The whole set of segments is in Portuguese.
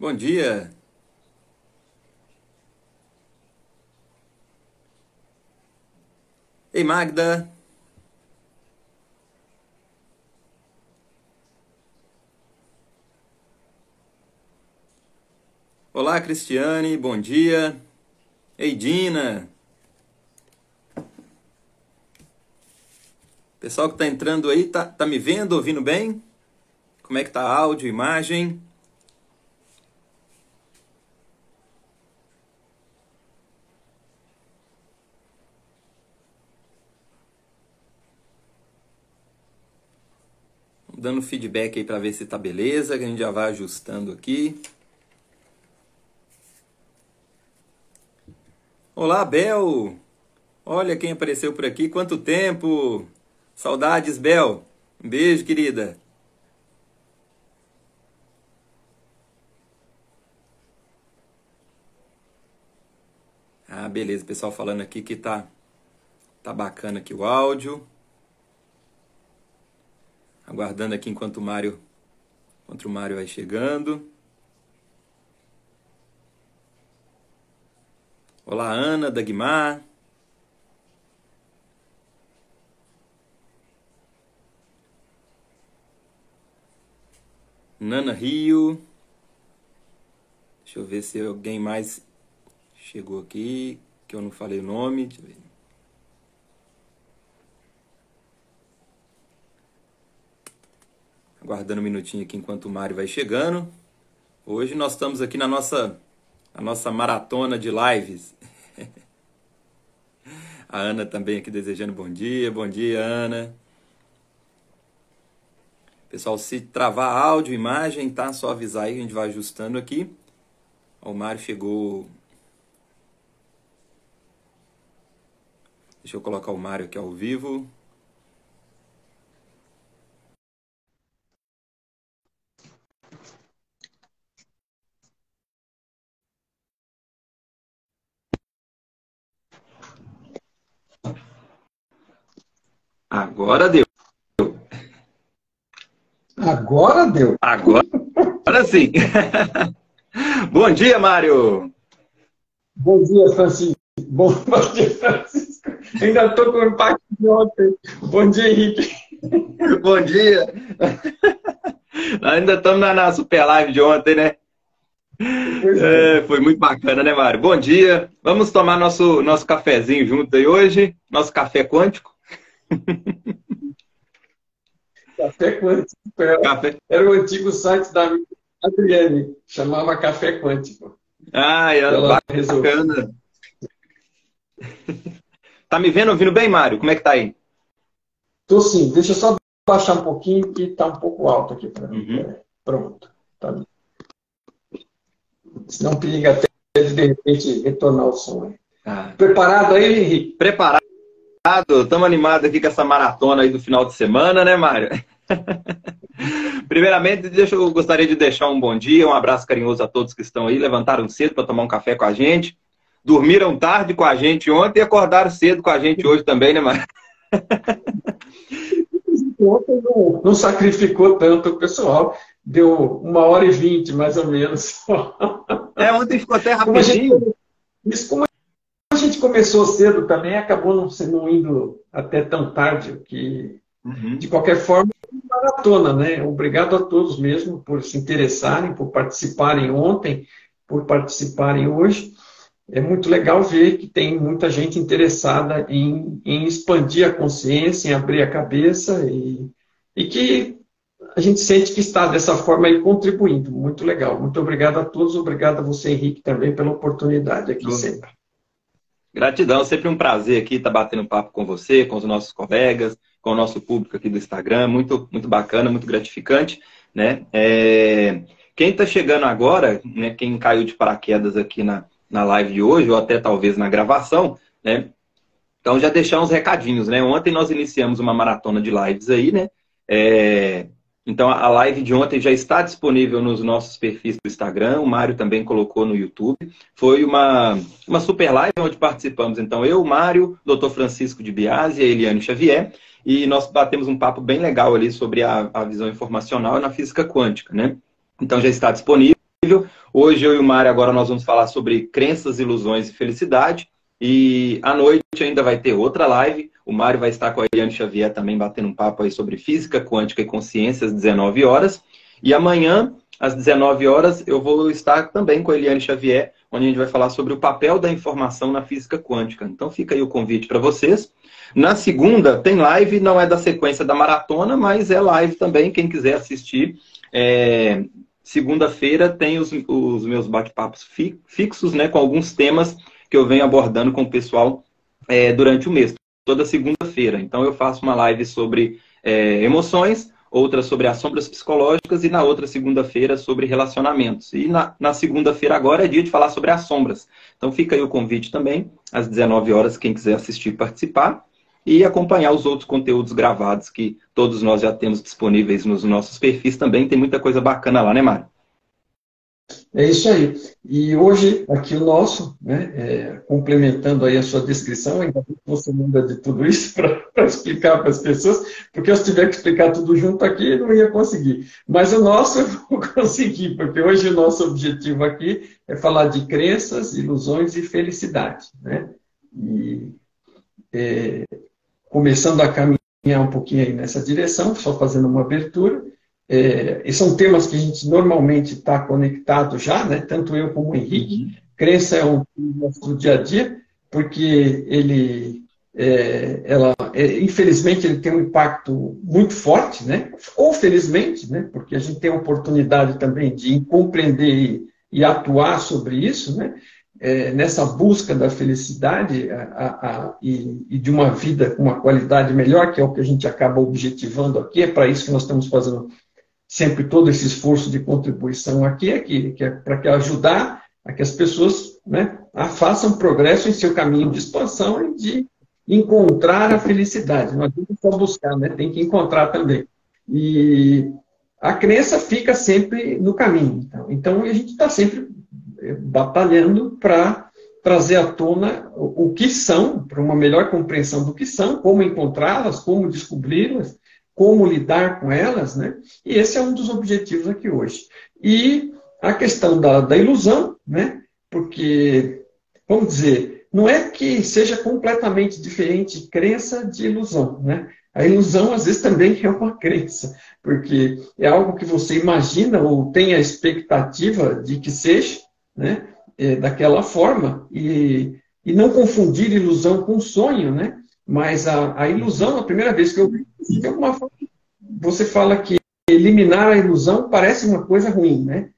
Bom dia. Ei, Magda. Olá, Cristiane. Bom dia. Ei, Dina. Pessoal que tá entrando aí, tá me vendo, ouvindo bem? Como é que tá áudio, imagem? Dando feedback aí para ver se tá beleza, que a gente já vai ajustando aqui. Olá, Bel! Olha quem apareceu por aqui, quanto tempo! Saudades, Bel! Um beijo, querida! Ah, beleza, pessoal falando aqui que tá bacana aqui o áudio. Aguardando aqui enquanto o Mário vai chegando. Olá, Ana, Dagmar. Nana Rio. Deixa eu ver se alguém mais chegou aqui, que eu não falei o nome. Deixa eu ver. Aguardando um minutinho aqui enquanto o Mário vai chegando. Hoje nós estamos aqui na nossa maratona de lives. A Ana também aqui desejando bom dia. Bom dia, Ana. Pessoal, se travar áudio, imagem, tá? Só avisar aí que a gente vai ajustando aqui. Ó, o Mário chegou. Deixa eu colocar o Mário aqui ao vivo. Agora deu. Agora deu. Agora sim. Bom dia, Mário. Bom dia, Francisco. Bom dia, Francisco. Ainda estou com o impacto de ontem. Bom dia, Henrique. Bom dia. Nós ainda estamos na super live de ontem, né? Foi muito bacana, né, Mário? Bom dia. Vamos tomar nosso cafezinho junto aí hoje. Nosso café quântico. Café Quântico. Café. Era o antigo site da Adriane. Chamava Café Quântico. Bacana. Tá me vendo, ouvindo bem, Mário? Como é que tá aí? Tô sim. Deixa eu só baixar um pouquinho, que está um pouco alto aqui para mim. Pronto. Tá. Senão periga até de repente retornar o som. Preparado aí, Henrique? Preparado. Estamos animados aqui com essa maratona aí do final de semana, né, Mário? Primeiramente, eu gostaria de deixar um bom dia, um abraço carinhoso a todos que estão aí, levantaram cedo para tomar um café com a gente, dormiram tarde com a gente ontem e acordaram cedo com a gente hoje também, né, Mário? Ontem não sacrificou tanto o pessoal, deu 1h20, mais ou menos. Ontem ficou até rapidinho. Como a gente começou cedo também, acabou não indo até tão tarde, que de qualquer forma, maratona, né? Obrigado a todos mesmo por se interessarem, por participarem ontem, por participarem hoje. É muito legal ver que tem muita gente interessada em expandir a consciência, em abrir a cabeça e que a gente sente que está dessa forma aí contribuindo. Muito legal. Muito obrigado a todos. Obrigado a você, Henrique, também pela oportunidade aqui sempre. Gratidão, sempre um prazer aqui estar batendo papo com você, com os nossos colegas, com o nosso público aqui do Instagram. Muito, muito bacana, muito gratificante, né? Quem está chegando agora, né, quem caiu de paraquedas aqui na live de hoje, ou até talvez na gravação, né? Então já deixar uns recadinhos, né? Ontem nós iniciamos uma maratona de lives aí, né? Então a live de ontem já está disponível nos nossos perfis do Instagram, o Mário também colocou no YouTube. Foi uma super live onde participamos, então eu, o Mário, o Dr. Francisco de Biasi e a Eliane Xavier, e nós batemos um papo bem legal ali sobre a visão informacional na física quântica, né? Então já está disponível. Hoje eu e o Mário agora nós vamos falar sobre crenças, ilusões e felicidade. E à noite ainda vai ter outra live. O Mário vai estar com a Eliane Xavier também batendo um papo aí sobre física quântica e consciência às 19 horas. E amanhã, às 19 horas, eu vou estar também com a Eliane Xavier, onde a gente vai falar sobre o papel da informação na física quântica. Então fica aí o convite para vocês. Na segunda tem live, não é da sequência da maratona, mas é live também, quem quiser assistir. Segunda-feira tem os meus bate-papos fixos, né, com alguns temas que eu venho abordando com o pessoal durante o mês, toda segunda-feira. Então eu faço uma live sobre emoções, outra sobre as sombras psicológicas e na outra segunda-feira sobre relacionamentos. E na segunda-feira agora é dia de falar sobre as sombras. Então fica aí o convite também, às 19 horas, quem quiser assistir e participar. E acompanhar os outros conteúdos gravados que todos nós já temos disponíveis nos nossos perfis também. Tem muita coisa bacana lá, né, Mário? É isso aí. E hoje, aqui o nosso, né, complementando aí a sua descrição, ainda bem que você lembra de tudo isso para explicar para as pessoas, porque se eu tiver que explicar tudo junto aqui, eu não ia conseguir. Mas o nosso eu vou conseguir, porque hoje o nosso objetivo aqui é falar de crenças, ilusões e felicidade, né? E começando a caminhar um pouquinho aí nessa direção, só fazendo uma abertura. E são temas que a gente normalmente está conectado já, né? Tanto eu como o Henrique. Crença é um tema do dia a dia, porque infelizmente, ele tem um impacto muito forte, né? Ou felizmente, né? Porque a gente tem a oportunidade também de compreender e atuar sobre isso, né? Nessa busca da felicidade e de uma vida com uma qualidade melhor, que é o que a gente acaba objetivando aqui, é para isso que nós estamos fazendo sempre todo esse esforço de contribuição aqui, que é para ajudar a que as pessoas, né, façam progresso em seu caminho de expansão e de encontrar a felicidade. Não adianta só buscar, né? Tem que encontrar também. E a crença fica sempre no caminho. Então a gente está sempre batalhando para trazer à tona o que são, para uma melhor compreensão do que são, como encontrá-las, como descobri-las, como lidar com elas, né? E esse é um dos objetivos aqui hoje. E a questão da ilusão, né? Porque, vamos dizer, não é que seja completamente diferente crença de ilusão, né? A ilusão, às vezes, também é uma crença, porque é algo que você imagina ou tem a expectativa de que seja, né? Daquela forma, e não confundir ilusão com sonho, né? Mas a ilusão, a primeira vez que eu vi, de alguma forma, você fala que eliminar a ilusão parece uma coisa ruim, né?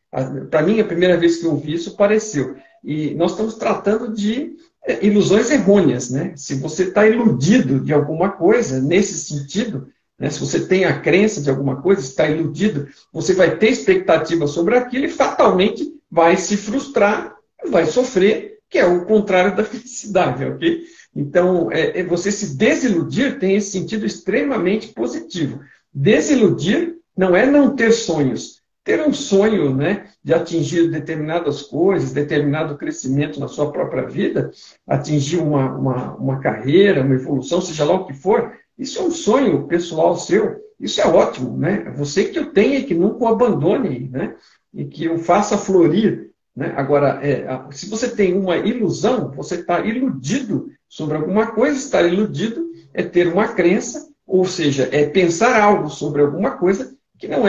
Para mim, a primeira vez que eu vi isso, pareceu. E nós estamos tratando de ilusões errôneas, né? Se você está iludido de alguma coisa, nesse sentido, né? Se você tem a crença de alguma coisa, está iludido, você vai ter expectativa sobre aquilo e fatalmente vai se frustrar, vai sofrer, que é o contrário da felicidade, ok? Então, você se desiludir tem esse sentido extremamente positivo. Desiludir não é não ter sonhos. Ter um sonho, né, de atingir determinadas coisas, determinado crescimento na sua própria vida, atingir uma carreira, uma evolução, seja lá o que for, isso é um sonho pessoal seu. Isso é ótimo, né? Você que o tenha e que nunca o abandone, né? E que o faça florir, né? Agora, se você tem uma ilusão, você está iludido sobre alguma coisa. Estar iludido é ter uma crença, ou seja, é pensar algo sobre alguma coisa que não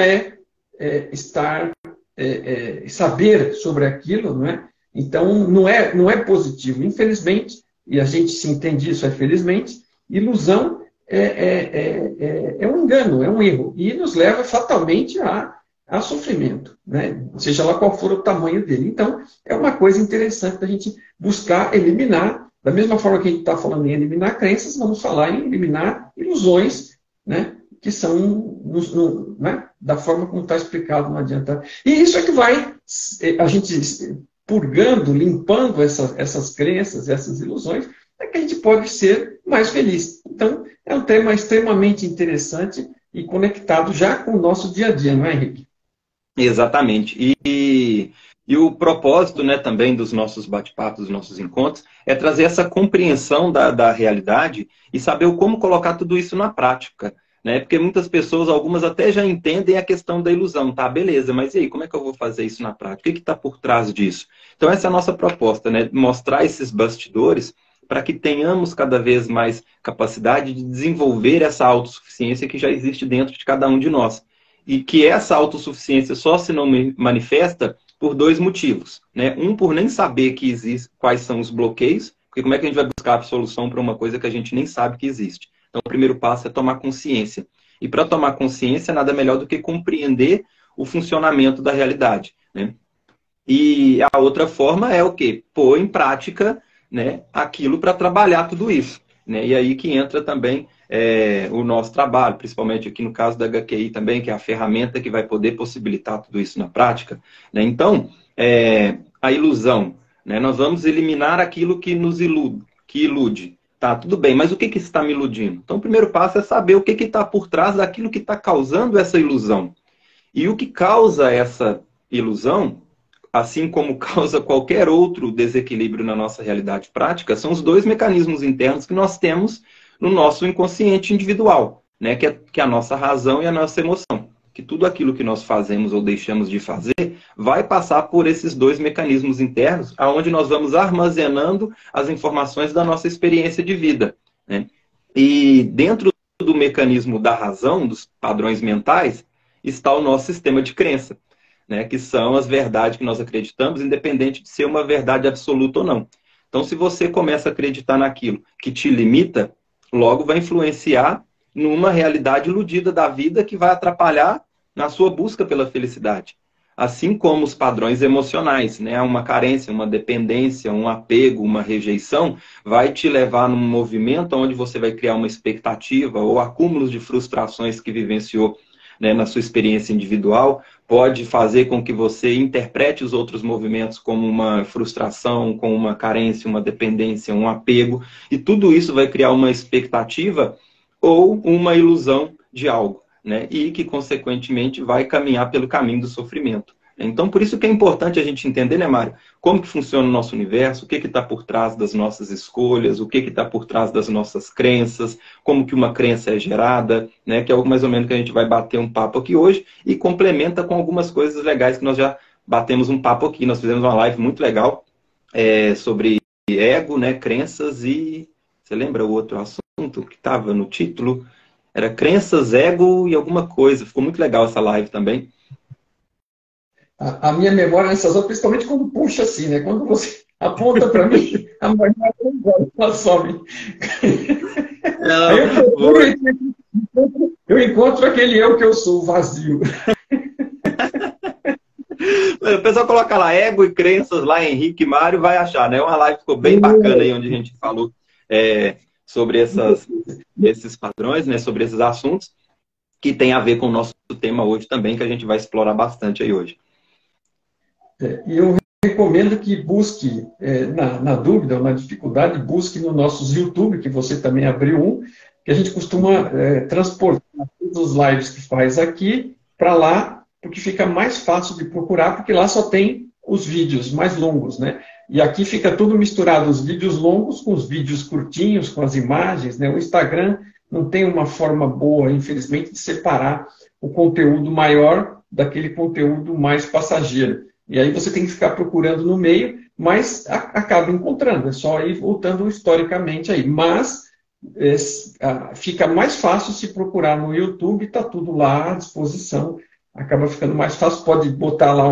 saber sobre aquilo, não é? Então, não é positivo. Infelizmente, e a gente se entende isso, felizmente, ilusão é um engano, é um erro, e nos leva fatalmente a sofrimento, né? Seja lá qual for o tamanho dele. Então, é uma coisa interessante da gente buscar eliminar, da mesma forma que a gente está falando em eliminar crenças, vamos falar em eliminar ilusões, né? Que são né? Da forma como está explicado, não adianta. E isso é que vai a gente purgando, limpando essas crenças, essas ilusões, é que a gente pode ser mais feliz. Então, é um tema extremamente interessante e conectado já com o nosso dia a dia, não é, Henrique? Exatamente. E o propósito, né, também dos nossos bate-papos, dos nossos encontros, é trazer essa compreensão da realidade e saber como colocar tudo isso na prática. né? Porque muitas pessoas, algumas até já entendem a questão da ilusão, tá? Beleza, mas e aí, como é que eu vou fazer isso na prática? O que está por trás disso? Então, essa é a nossa proposta, né? Mostrar esses bastidores para que tenhamos cada vez mais capacidade de desenvolver essa autossuficiência que já existe dentro de cada um de nós. E que essa autossuficiência só se não manifesta por dois motivos, né? Um, por nem saber que existe, quais são os bloqueios, porque como é que a gente vai buscar a solução para uma coisa que a gente nem sabe que existe? Então, o primeiro passo é tomar consciência. E para tomar consciência, nada melhor do que compreender o funcionamento da realidade, né? E a outra forma é o quê? Pôr em prática, né, aquilo para trabalhar tudo isso, né? E aí que entra também o nosso trabalho, principalmente aqui no caso da HQI também, que é a ferramenta que vai poder possibilitar tudo isso na prática, né? Então, a ilusão, né? Nós vamos eliminar aquilo que nos ilude, que ilude. Tá, tudo bem, mas o que está me iludindo? Então, o primeiro passo é saber o que está por trás daquilo que está causando essa ilusão. E o que causa essa ilusão, assim como causa qualquer outro desequilíbrio na nossa realidade prática, são os dois mecanismos internos que nós temos no nosso inconsciente individual, né? Que é a nossa razão e a nossa emoção. Que tudo aquilo que nós fazemos ou deixamos de fazer vai passar por esses dois mecanismos internos, aonde nós vamos armazenando as informações da nossa experiência de vida, né? E dentro do mecanismo da razão, dos padrões mentais, está o nosso sistema de crença, né? Que são as verdades que nós acreditamos, independente de ser uma verdade absoluta ou não. Então, se você começa a acreditar naquilo que te limita, logo vai influenciar numa realidade iludida da vida que vai atrapalhar na sua busca pela felicidade. Assim como os padrões emocionais, né? Uma carência, uma dependência, um apego, uma rejeição, vai te levar num movimento onde você vai criar uma expectativa ou acúmulos de frustrações que vivenciou, né, na sua experiência individual, pode fazer com que você interprete os outros movimentos como uma frustração, como uma carência, uma dependência, um apego, e tudo isso vai criar uma expectativa ou uma ilusão de algo, né? E que, consequentemente, vai caminhar pelo caminho do sofrimento. Então, por isso que é importante a gente entender, né, Mário? Como que funciona o nosso universo, o que está por trás das nossas escolhas, o que está por trás das nossas crenças, como que uma crença é gerada, né? Que é algo mais ou menos que a gente vai bater um papo aqui hoje e complementa com algumas coisas legais que nós já batemos um papo aqui. Nós fizemos uma live muito legal sobre ego, né, crenças e... Você lembra o outro assunto que estava no título? Era crenças, ego e alguma coisa. Ficou muito legal essa live também. A minha memória nessas horas, principalmente quando puxa assim, né? Quando você aponta para mim, a memória ela some. Aí eu encontro aquele eu que eu sou, vazio. O pessoal coloca lá ego e crenças lá, Henrique e Mário, vai achar, né? Uma live que ficou bem bacana aí, onde a gente falou sobre esses padrões, né? Sobre esses assuntos, que tem a ver com o nosso tema hoje também, que a gente vai explorar bastante aí hoje. E eu recomendo que busque, na dúvida ou na dificuldade, busque nos nossos YouTube, que você também abriu um, que a gente costuma transportar todos os lives que faz aqui para lá, porque fica mais fácil de procurar, porque lá só tem os vídeos mais longos, né? E aqui fica tudo misturado, os vídeos longos com os vídeos curtinhos, com as imagens, né? O Instagram não tem uma forma boa, infelizmente, de separar o conteúdo maior daquele conteúdo mais passageiro. E aí você tem que ficar procurando no meio, mas acaba encontrando. É só ir voltando historicamente aí. Mas fica mais fácil se procurar no YouTube, está tudo lá à disposição. Acaba ficando mais fácil. Pode botar lá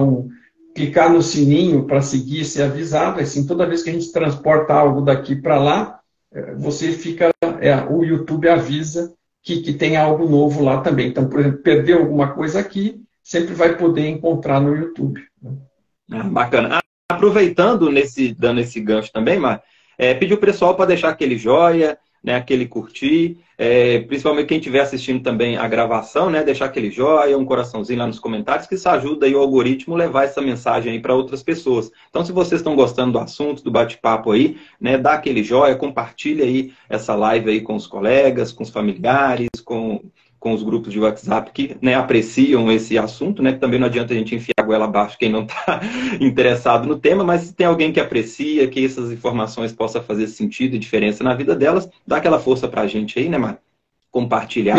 clicar no sininho para seguir e ser avisado. Assim, toda vez que a gente transporta algo daqui para lá, você fica... o YouTube avisa que tem algo novo lá também. Então, por exemplo, perdeu alguma coisa aqui, sempre vai poder encontrar no YouTube. Bacana. Aproveitando, dando esse gancho também, Mar, pedir o pessoal para deixar aquele joia, né, aquele curtir, principalmente quem estiver assistindo também a gravação, né, deixar aquele joia, um coraçãozinho lá nos comentários, que isso ajuda aí o algoritmo levar essa mensagem aí para outras pessoas. Então, se vocês estão gostando do assunto, do bate-papo aí, né, dá aquele joia, compartilha aí essa live aí com os colegas, com os familiares, com os grupos de WhatsApp que, né, apreciam esse assunto, né, que também não adianta a gente enfiar a goela abaixo quem não está interessado no tema, mas se tem alguém que aprecia, que essas informações possam fazer sentido e diferença na vida delas, dá aquela força para a gente aí, né, Mário? compartilhar.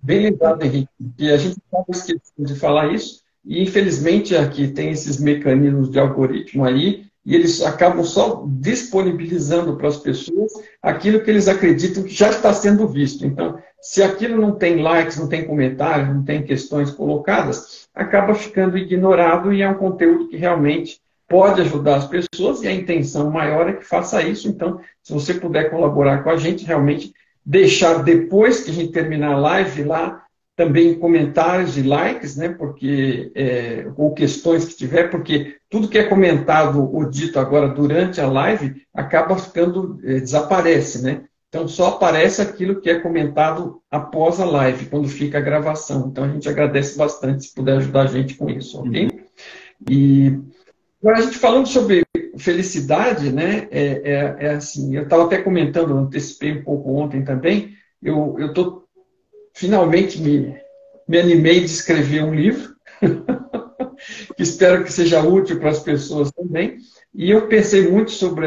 Bem lembrado, Henrique, que a gente estava esquecendo de falar isso, e infelizmente aqui tem esses mecanismos de algoritmo aí, e eles acabam só disponibilizando para as pessoas aquilo que eles acreditam que já está sendo visto. Então, se aquilo não tem likes, não tem comentários, não tem questões colocadas, acaba ficando ignorado e é um conteúdo que realmente pode ajudar as pessoas, e a intenção maior é que faça isso. Então, se você puder colaborar com a gente, realmente deixar depois que a gente terminar a live lá, também comentários e likes, né, porque, ou questões que tiver, porque tudo que é comentado ou dito agora durante a live acaba ficando, desaparece, né? Então, só aparece aquilo que é comentado após a live, quando fica a gravação. Então, a gente agradece bastante se puder ajudar a gente com isso, ok? Uhum. E agora, a gente falando sobre felicidade, né, assim, eu estava até comentando, antecipei um pouco ontem também, eu estou finalmente me animei de escrever um livro, que espero que seja útil para as pessoas também. E eu pensei muito sobre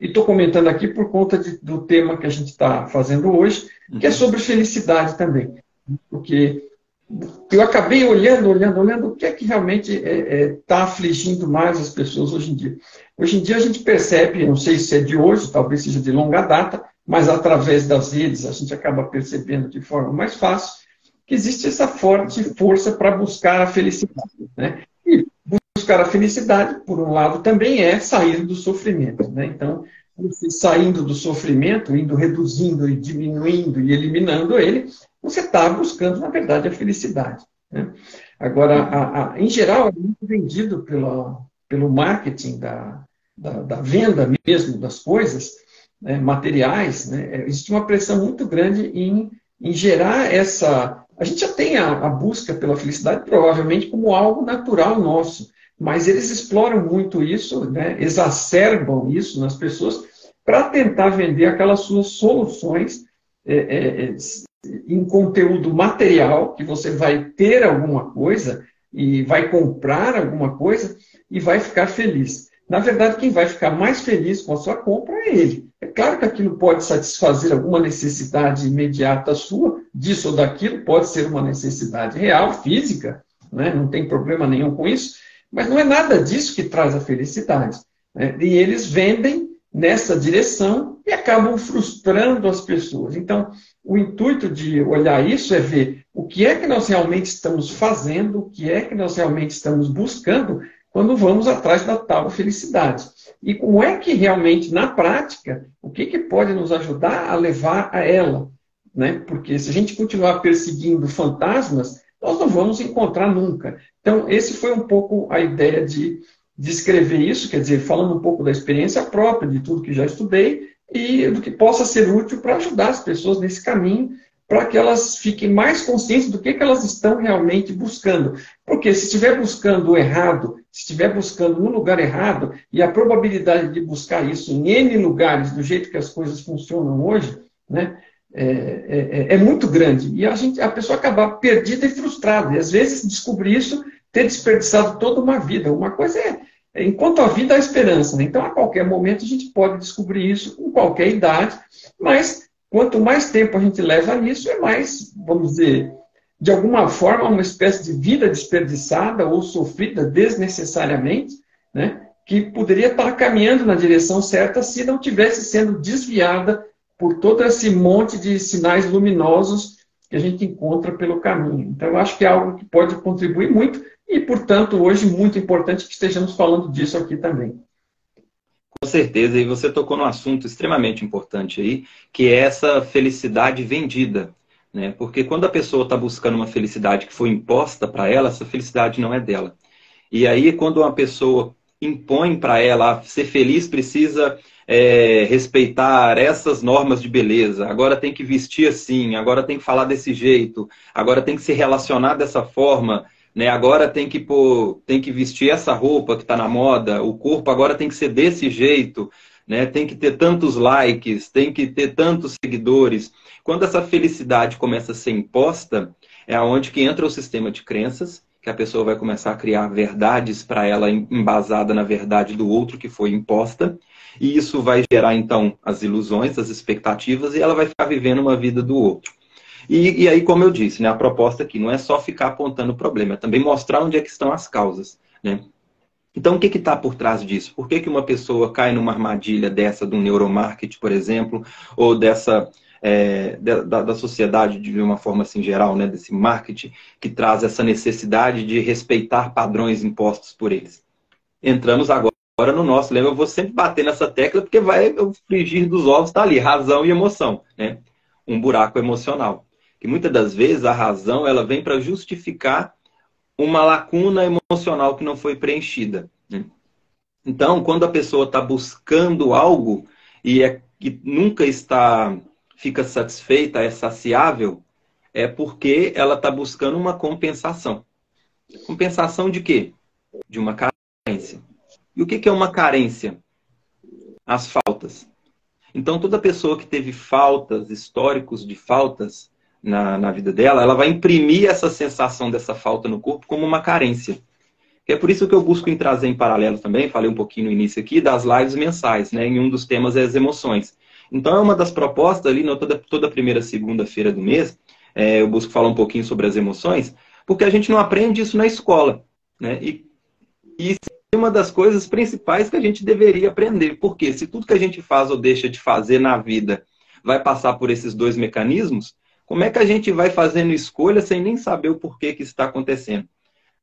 e estou comentando aqui por conta do tema que a gente está fazendo hoje, que é sobre felicidade também. Porque eu acabei olhando o que é que realmente está afligindo mais as pessoas hoje em dia. Hoje em dia a gente percebe, não sei se é de hoje, talvez seja de longa data, mas através das redes a gente acaba percebendo de forma mais fácil que existe essa forte força para buscar a felicidade, né? E buscar a felicidade, por um lado, também é sair do sofrimento, né? Então, você saindo do sofrimento, indo reduzindo e diminuindo e eliminando ele, você está buscando, na verdade, a felicidade, né? Agora, em geral, é muito vendido pelo marketing da venda mesmo das coisas, né, materiais, né? Existe uma pressão muito grande em gerar essa... A gente já tem a busca pela felicidade, provavelmente, como algo natural nosso, mas eles exploram muito isso, né, exacerbam isso nas pessoas para tentar vender aquelas suas soluções em conteúdo material, que você vai ter alguma coisa e vai comprar alguma coisa e vai ficar feliz. Na verdade, quem vai ficar mais feliz com a sua compra é ele. É claro que aquilo pode satisfazer alguma necessidade imediata sua, disso ou daquilo, pode ser uma necessidade real, física, né? Não tem problema nenhum com isso, mas não é nada disso que traz a felicidade, né? E eles vendem nessa direção e acabam frustrando as pessoas. Então, o intuito de olhar isso é ver o que é que nós realmente estamos fazendo, o que é que nós realmente estamos buscando quando vamos atrás da tal felicidade. E como é que realmente, na prática, o que pode nos ajudar a levar a ela, né? Porque se a gente continuar perseguindo fantasmas, nós não vamos encontrar nunca. Então, esse foi um pouco a ideia de escrever isso, quer dizer, falando um pouco da experiência própria, de tudo que já estudei, e do que possa ser útil para ajudar as pessoas nesse caminho, para que elas fiquem mais conscientes do que elas estão realmente buscando. Porque se estiver buscando o errado, se estiver buscando no lugar errado, e a probabilidade de buscar isso em N lugares, do jeito que as coisas funcionam hoje, né, é muito grande. E a pessoa acaba perdida e frustrada. E às vezes descobrir isso, ter desperdiçado toda uma vida. Uma coisa enquanto a vida há esperança, né? Então, a qualquer momento, a gente pode descobrir isso com qualquer idade, mas quanto mais tempo a gente leva nisso, é mais, vamos dizer, de alguma forma, uma espécie de vida desperdiçada ou sofrida desnecessariamente, né? Que poderia estar caminhando na direção certa se não tivesse sendo desviada por todo esse monte de sinais luminosos que a gente encontra pelo caminho. Então, eu acho que é algo que pode contribuir muito e, portanto, hoje, muito importante que estejamos falando disso aqui também. Com certeza, e você tocou num assunto extremamente importante aí, que é essa felicidade vendida, né? Porque quando a pessoa está buscando uma felicidade que foi imposta para ela, essa felicidade não é dela. E aí, quando uma pessoa impõe para ela ser feliz, precisa respeitar essas normas de beleza, agora tem que vestir assim, agora tem que falar desse jeito, agora tem que se relacionar dessa forma, né? Agora tem que vestir essa roupa que está na moda, o corpo agora tem que ser desse jeito, né? Tem que ter tantos likes, tem que ter tantos seguidores. Quando essa felicidade começa a ser imposta, é onde que entra o sistema de crenças, que a pessoa vai começar a criar verdades para ela embasada na verdade do outro que foi imposta. E isso vai gerar, então, as ilusões, as expectativas, e ela vai ficar vivendo uma vida do outro. E aí, como eu disse, né, a proposta aqui não é só ficar apontando o problema, é também mostrar onde é que estão as causas, né? Então, o que está por trás disso? Por que uma pessoa cai numa armadilha dessa do neuromarketing, por exemplo, ou dessa da sociedade de uma forma assim geral, né, desse marketing que traz essa necessidade de respeitar padrões impostos por eles? Entramos agora no nosso, lembra? Eu vou sempre bater nessa tecla porque vai o frigir dos ovos está ali, razão e emoção, né? Um buraco emocional. Que muitas das vezes a razão ela vem para justificar uma lacuna emocional que não foi preenchida, né? Então, quando a pessoa está buscando algo que nunca fica satisfeita, é saciável, é porque ela está buscando uma compensação. Compensação de quê? De uma carência. E o que é uma carência? As faltas. Então, toda pessoa que teve faltas, históricos de faltas na vida dela, ela vai imprimir essa sensação dessa falta no corpo como uma carência. É por isso que eu busco trazer em paralelo também, falei um pouquinho no início aqui, das lives mensais, né? Em um dos temas é as emoções. Então, é uma das propostas ali, toda primeira segunda-feira do mês, eu busco falar um pouquinho sobre as emoções, porque a gente não aprende isso na escola, né? E isso é uma das coisas principais que a gente deveria aprender. Porque se tudo que a gente faz ou deixa de fazer na vida vai passar por esses dois mecanismos, como é que a gente vai fazendo escolha sem nem saber o porquê que isso está acontecendo?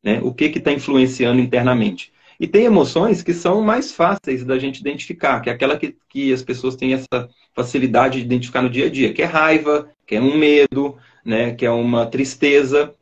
Né? O que está influenciando internamente? E tem emoções que são mais fáceis da gente identificar, que é aquela que as pessoas têm essa facilidade de identificar no dia a dia, que é raiva, que é um medo, né? Que é uma tristeza,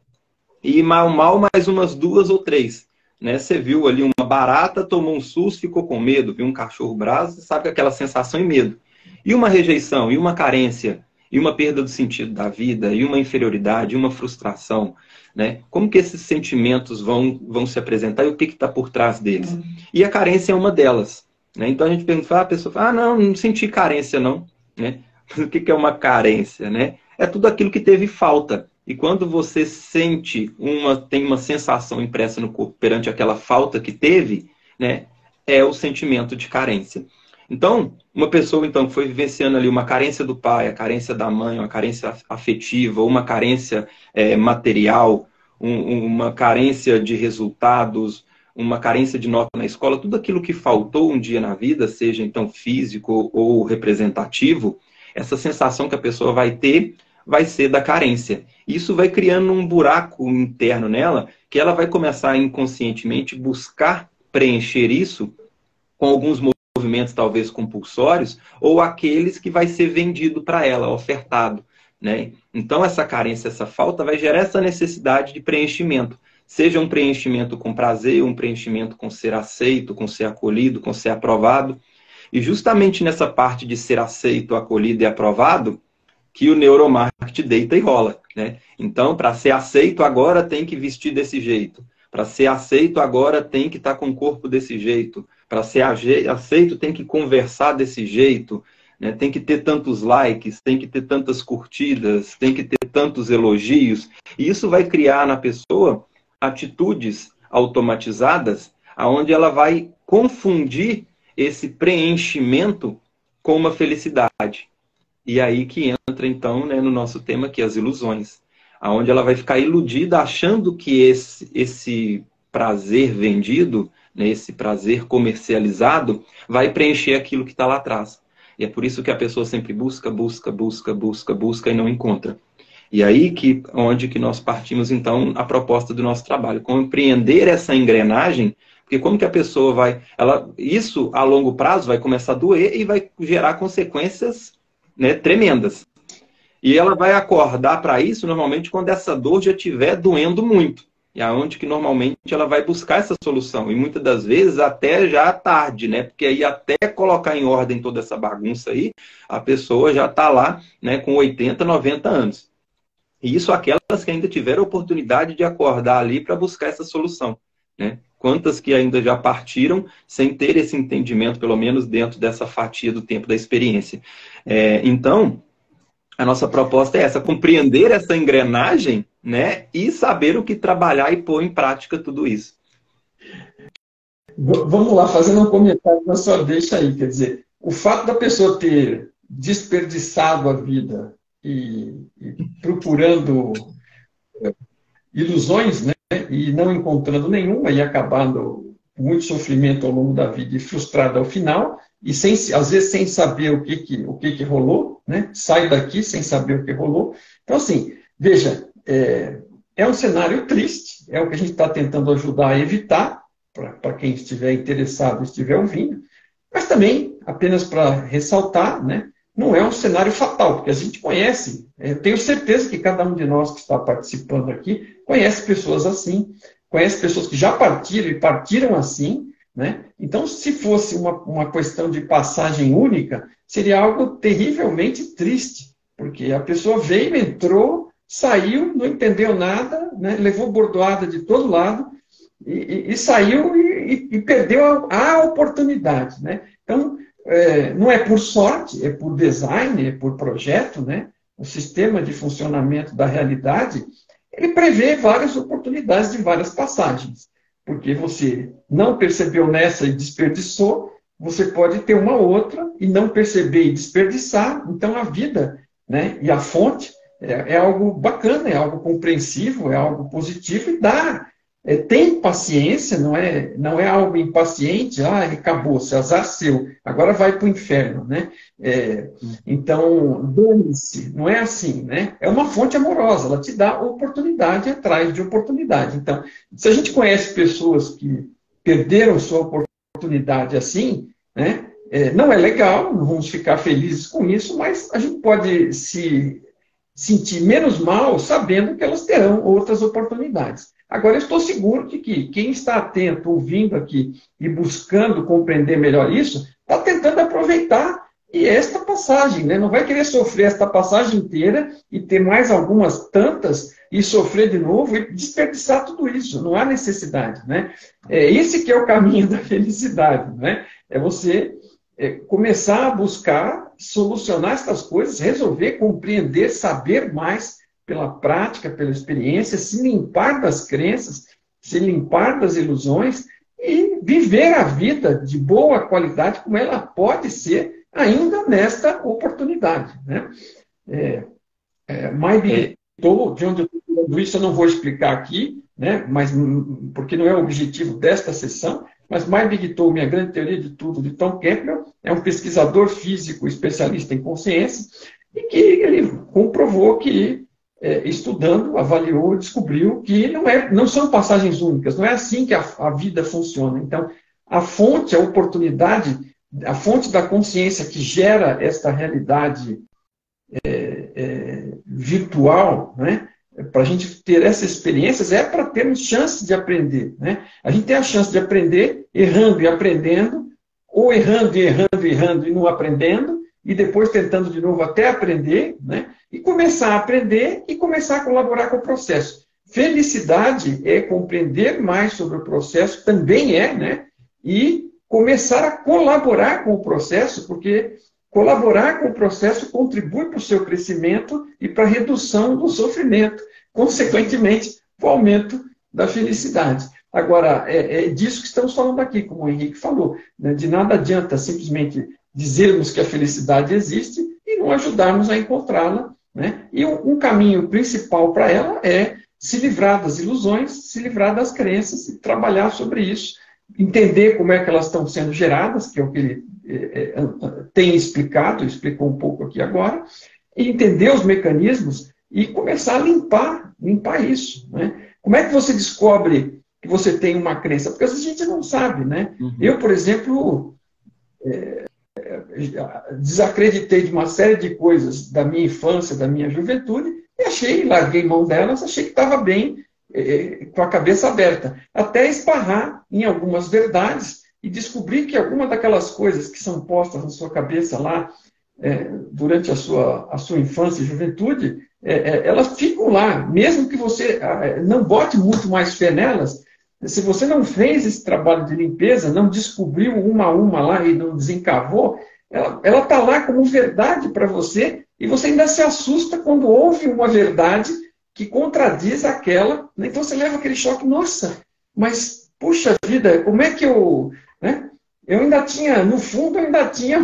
e mal mais umas 2 ou 3. Né? Você viu ali uma barata, tomou um susto, ficou com medo, viu um cachorro bravo, você sabe aquela sensação e medo. E uma rejeição, e uma carência, e uma perda do sentido da vida, e uma inferioridade, e uma frustração, né? Como que esses sentimentos vão se apresentar e o que está por trás deles? E a carência é uma delas. Né? Então a gente pergunta, a pessoa fala, não senti carência não. Né? O que é uma carência? Né? É tudo aquilo que teve falta. E quando você tem uma sensação impressa no corpo perante aquela falta que teve, né? É o sentimento de carência. Então, uma pessoa então, que foi vivenciando ali uma carência do pai, a carência da mãe, uma carência afetiva, uma carência material, uma carência de resultados, uma carência de nota na escola, tudo aquilo que faltou um dia na vida, seja então físico ou representativo, essa sensação que a pessoa vai ter vai ser da carência. Isso vai criando um buraco interno nela, que ela vai começar inconscientemente buscar preencher isso com alguns movimentos talvez compulsórios, ou aqueles que vai ser vendido para ela, ofertado. Né? Então essa carência, essa falta vai gerar essa necessidade de preenchimento. Seja um preenchimento com prazer, um preenchimento com ser aceito, com ser acolhido, com ser aprovado. E justamente nessa parte de ser aceito, acolhido e aprovado, que o neuromarketing deita e rola. Né? Então, para ser aceito agora tem que vestir desse jeito. Para ser aceito agora tem que estar com o corpo desse jeito. Para ser aceito tem que conversar desse jeito. Né? Tem que ter tantos likes, tem que ter tantas curtidas, tem que ter tantos elogios. E isso vai criar na pessoa atitudes automatizadas, onde ela vai confundir esse preenchimento com uma felicidade. E aí que entra, então, né, no nosso tema aqui, as ilusões. Onde ela vai ficar iludida achando que esse prazer vendido, né, esse prazer comercializado, vai preencher aquilo que está lá atrás. E é por isso que a pessoa sempre busca e não encontra. E aí onde que nós partimos, então, a proposta do nosso trabalho. Compreender essa engrenagem, porque como que a pessoa vai... isso, a longo prazo, vai começar a doer e vai gerar consequências, né, tremendas. E ela vai acordar para isso, normalmente, quando essa dor já estiver doendo muito. E aonde que, normalmente, ela vai buscar essa solução. E, muitas das vezes, até já tarde, né? Porque aí, até colocar em ordem toda essa bagunça aí, a pessoa já está lá, né, com 80, 90 anos. E isso aquelas que ainda tiveram a oportunidade de acordar ali para buscar essa solução. Né? Quantas que ainda já partiram sem ter esse entendimento, pelo menos dentro dessa fatia do tempo da experiência. Então, a nossa proposta é essa, compreender essa engrenagem, né, e saber o que trabalhar e pôr em prática tudo isso. Vamos lá, fazendo um comentário na sua deixa aí. Quer dizer, o fato da pessoa ter desperdiçado a vida e procurando ilusões, né, e não encontrando nenhuma e acabando com muito sofrimento ao longo da vida e frustrado ao final, e sem, às vezes sem saber o que rolou, né, sai daqui sem saber o que rolou. Então, assim, veja, é um cenário triste, é o que a gente está tentando ajudar a evitar, para quem estiver interessado, estiver ouvindo, mas também, apenas para ressaltar, né, não é um cenário fatal, porque a gente conhece, eu tenho certeza que cada um de nós que está participando aqui conhece pessoas assim, conhece pessoas que já partiram e partiram assim, né? Então, se fosse uma questão de passagem única, seria algo terrivelmente triste, porque a pessoa veio, entrou, saiu, não entendeu nada, né? Levou bordoada de todo lado e saiu e perdeu a oportunidade, né? Então, não é por sorte, é por design, é por projeto, né? O sistema de funcionamento da realidade, ele prevê várias oportunidades de várias passagens. Porque você não percebeu nessa e desperdiçou, você pode ter uma outra e não perceber e desperdiçar. Então, a vida, né, e a fonte é algo bacana, é algo compreensivo, é algo positivo e dá. Tem paciência, não é algo impaciente, acabou-se, azar seu, agora vai para o inferno, né? Então, dane-se, não é assim, né? É uma fonte amorosa, ela te dá oportunidade atrás de oportunidade. Então, se a gente conhece pessoas que perderam sua oportunidade assim, né? Não é legal, não vamos ficar felizes com isso, mas a gente pode se sentir menos mal sabendo que elas terão outras oportunidades. Agora, eu estou seguro de que quem está atento, ouvindo aqui e buscando compreender melhor isso, está tentando aproveitar e esta passagem, né? Não vai querer sofrer esta passagem inteira e ter mais algumas tantas e sofrer de novo e desperdiçar tudo isso. Não há necessidade, né? Esse que é o caminho da felicidade, né? É você começar a buscar solucionar essas coisas, resolver, compreender, saber mais pela prática, pela experiência, se limpar das crenças, se limpar das ilusões e viver a vida de boa qualidade como ela pode ser ainda nesta oportunidade, né? Mai Bigtou, de onde eu estou falando isso, eu não vou explicar aqui, né? Mas, porque não é o objetivo desta sessão, mas Mai Bigtou, Minha Grande Teoria de Tudo, de Tom Campbell, é um pesquisador físico especialista em consciência e que ele comprovou que, estudando, avaliou, descobriu que não são passagens únicas, não é assim que a vida funciona. Então, a fonte, a oportunidade, a fonte da consciência que gera esta realidade virtual, né? Para a gente ter essas experiências, é para termos chance de aprender, né? A gente tem a chance de aprender errando e aprendendo, ou errando e errando e errando e não aprendendo, e depois tentando de novo até aprender, né? E começar a aprender e começar a colaborar com o processo. Felicidade é compreender mais sobre o processo, também né? E começar a colaborar com o processo, porque colaborar com o processo contribui para o seu crescimento e para a redução do sofrimento, consequentemente, para o aumento da felicidade. Agora, é disso que estamos falando aqui, como o Henrique falou, né? De nada adianta simplesmente dizermos que a felicidade existe e não ajudarmos a encontrá-la, né? E um caminho principal para ela é se livrar das ilusões, se livrar das crenças e trabalhar sobre isso, entender como é que elas estão sendo geradas, que é o que ele tem explicou um pouco aqui agora, e entender os mecanismos e começar a limpar isso, né? Como é que você descobre que você tem uma crença? Porque às vezes a gente não sabe, né? Uhum. Eu, por exemplo, desacreditei de uma série de coisas da minha infância, da minha juventude, e larguei mão delas, achei que estava bem, com a cabeça aberta, até esbarrar em algumas verdades e descobrir que alguma daquelas coisas que são postas na sua cabeça lá durante a sua infância e juventude, elas ficam lá, mesmo que você não bote muito mais fé nelas. Se você não fez esse trabalho de limpeza, não descobriu uma a uma lá e não desencavou, ela está lá como verdade para você e você ainda se assusta quando ouve uma verdade que contradiz aquela. Então você leva aquele choque, nossa, mas puxa vida, como é que eu... Né? Eu ainda tinha, no fundo, eu ainda tinha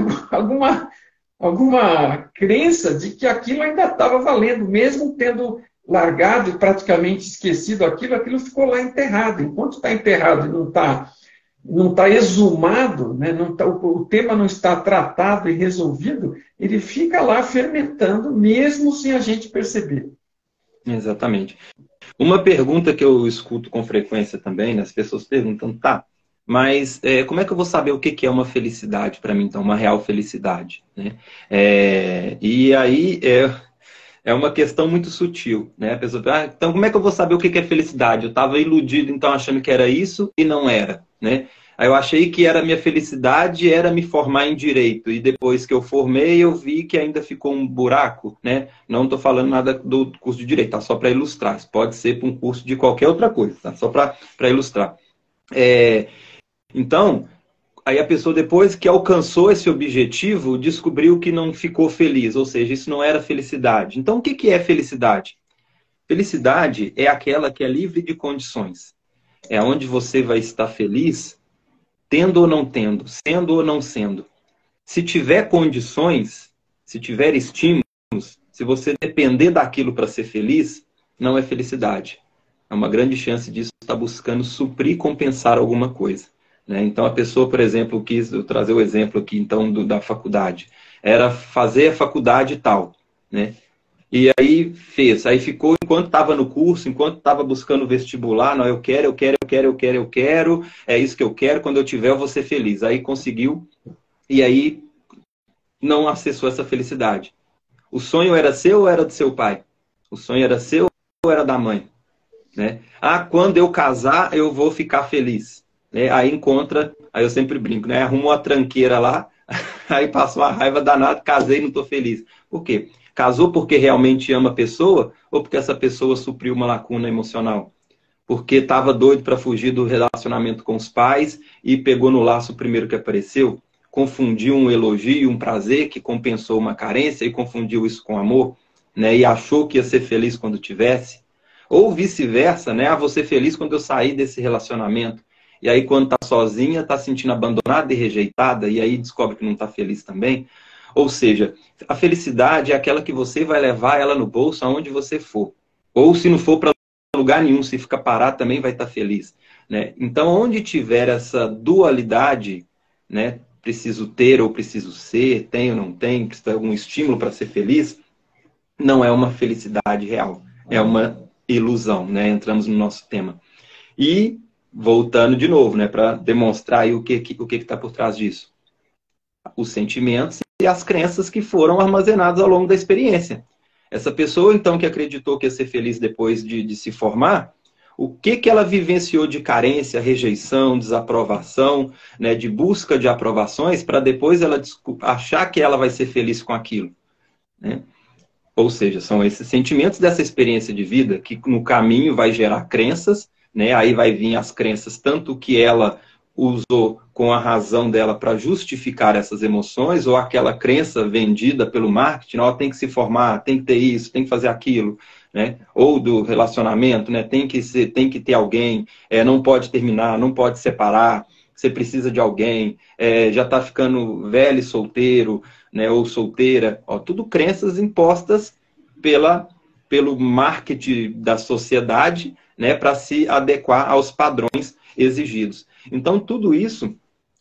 alguma crença de que aquilo ainda estava valendo, mesmo tendo largado e praticamente esquecido aquilo, aquilo ficou lá enterrado. Enquanto está enterrado e não tá exumado, né? Não tá, o tema não está tratado e resolvido, ele fica lá fermentando, mesmo sem a gente perceber. Exatamente. Uma pergunta que eu escuto com frequência também, né, as pessoas perguntam, tá, mas como é que eu vou saber o que que é uma felicidade para mim, então, uma real felicidade, né? E aí é uma questão muito sutil, né? A pessoa fala, então como é que eu vou saber o que que é felicidade? Eu estava iludido, então, achando que era isso e não era, né? Aí eu achei que era minha felicidade, era me formar em direito. E depois que eu formei, eu vi que ainda ficou um buraco, né? Não estou falando nada do curso de direito, tá? Só para ilustrar. Isso pode ser para um curso de qualquer outra coisa, tá? Só para ilustrar. Então, aí a pessoa, depois que alcançou esse objetivo, descobriu que não ficou feliz, ou seja, isso não era felicidade. Então, o que que é felicidade? Felicidade é aquela que é livre de condições. É onde você vai estar feliz, tendo ou não tendo, sendo ou não sendo. Se tiver condições, se tiver estímulos, se você depender daquilo para ser feliz, não é felicidade. É uma grande chance disso estar buscando suprir e compensar alguma coisa, né? Então a pessoa, por exemplo, quis trazer o exemplo aqui então da faculdade. Era fazer a faculdade tal, né? E aí fez, aí ficou enquanto estava no curso, enquanto estava buscando o vestibular, não, eu quero, é isso que eu quero, quando eu tiver eu vou ser feliz. Aí conseguiu, e aí não acessou essa felicidade. O sonho era seu ou era do seu pai? O sonho era seu ou era da mãe? Né? Ah, quando eu casar eu vou ficar feliz. Né? Aí encontra, aí eu sempre brinco, né? Arrumou a tranqueira lá, aí passou uma raiva danada, casei e não estou feliz. Por quê? Casou porque realmente ama a pessoa ou porque essa pessoa supriu uma lacuna emocional? Porque estava doido para fugir do relacionamento com os pais e pegou no laço o primeiro que apareceu? Confundiu um elogio, um prazer que compensou uma carência e confundiu isso com amor, né? E achou que ia ser feliz quando tivesse? Ou vice-versa, né? Ah, vou ser feliz quando eu sair desse relacionamento. E aí, quando está sozinha, está se sentindo abandonada e rejeitada, e aí descobre que não está feliz também. Ou seja, a felicidade é aquela que você vai levar ela no bolso aonde você for. Ou se não for para lugar nenhum, se ficar parado também vai estar feliz, né? Então, onde tiver essa dualidade, né? Preciso ter ou preciso ser, tem ou não tem, precisa de algum estímulo para ser feliz, não é uma felicidade real, é uma ilusão, né? Entramos no nosso tema. E, voltando de novo, né? Para demonstrar aí o que está por trás disso. Os sentimentos e as crenças que foram armazenadas ao longo da experiência. Essa pessoa, então, que acreditou que ia ser feliz depois de se formar, o que ela vivenciou de carência, rejeição, desaprovação, né, de busca de aprovações, para depois ela achar que ela vai ser feliz com aquilo, né? Ou seja, são esses sentimentos dessa experiência de vida que no caminho vai gerar crenças, né? Aí vai vir as crenças, tanto que ela usou com a razão dela para justificar essas emoções, ou aquela crença vendida pelo marketing, ó, tem que se formar, tem que ter isso, tem que fazer aquilo, né? Ou do relacionamento, né? Tem que ter alguém, não pode terminar, não pode separar, você precisa de alguém, já está ficando velho e solteiro, né? Ou solteira, ó, tudo crenças impostas pelo marketing da sociedade, né? Para se adequar aos padrões exigidos. Então, tudo isso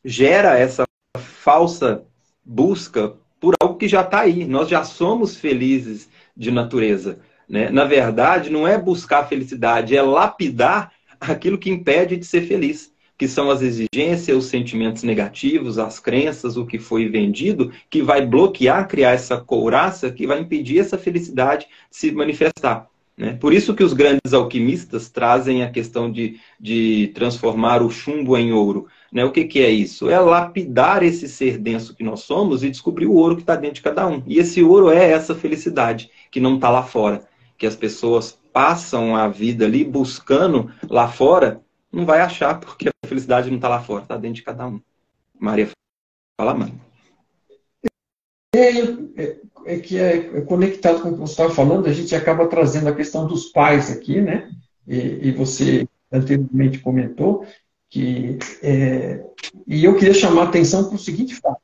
gera essa falsa busca por algo que já está aí. Nós já somos felizes de natureza, né? Na verdade, não é buscar a felicidade, é lapidar aquilo que impede de ser feliz, que são as exigências, os sentimentos negativos, as crenças, o que foi vendido, que vai bloquear, criar essa couraça, que vai impedir essa felicidade de se manifestar. Né? Por isso que os grandes alquimistas trazem a questão de transformar o chumbo em ouro. Né? O que é isso? É lapidar esse ser denso que nós somos e descobrir o ouro que está dentro de cada um. E esse ouro é essa felicidade que não está lá fora. Que as pessoas passam a vida ali buscando lá fora, não vai achar porque a felicidade não está lá fora, está dentro de cada um. Maria, fala, mãe. Que é conectado com o que você estava falando, a gente acaba trazendo a questão dos pais aqui, né? E você anteriormente comentou. E eu queria chamar a atenção para o seguinte fato.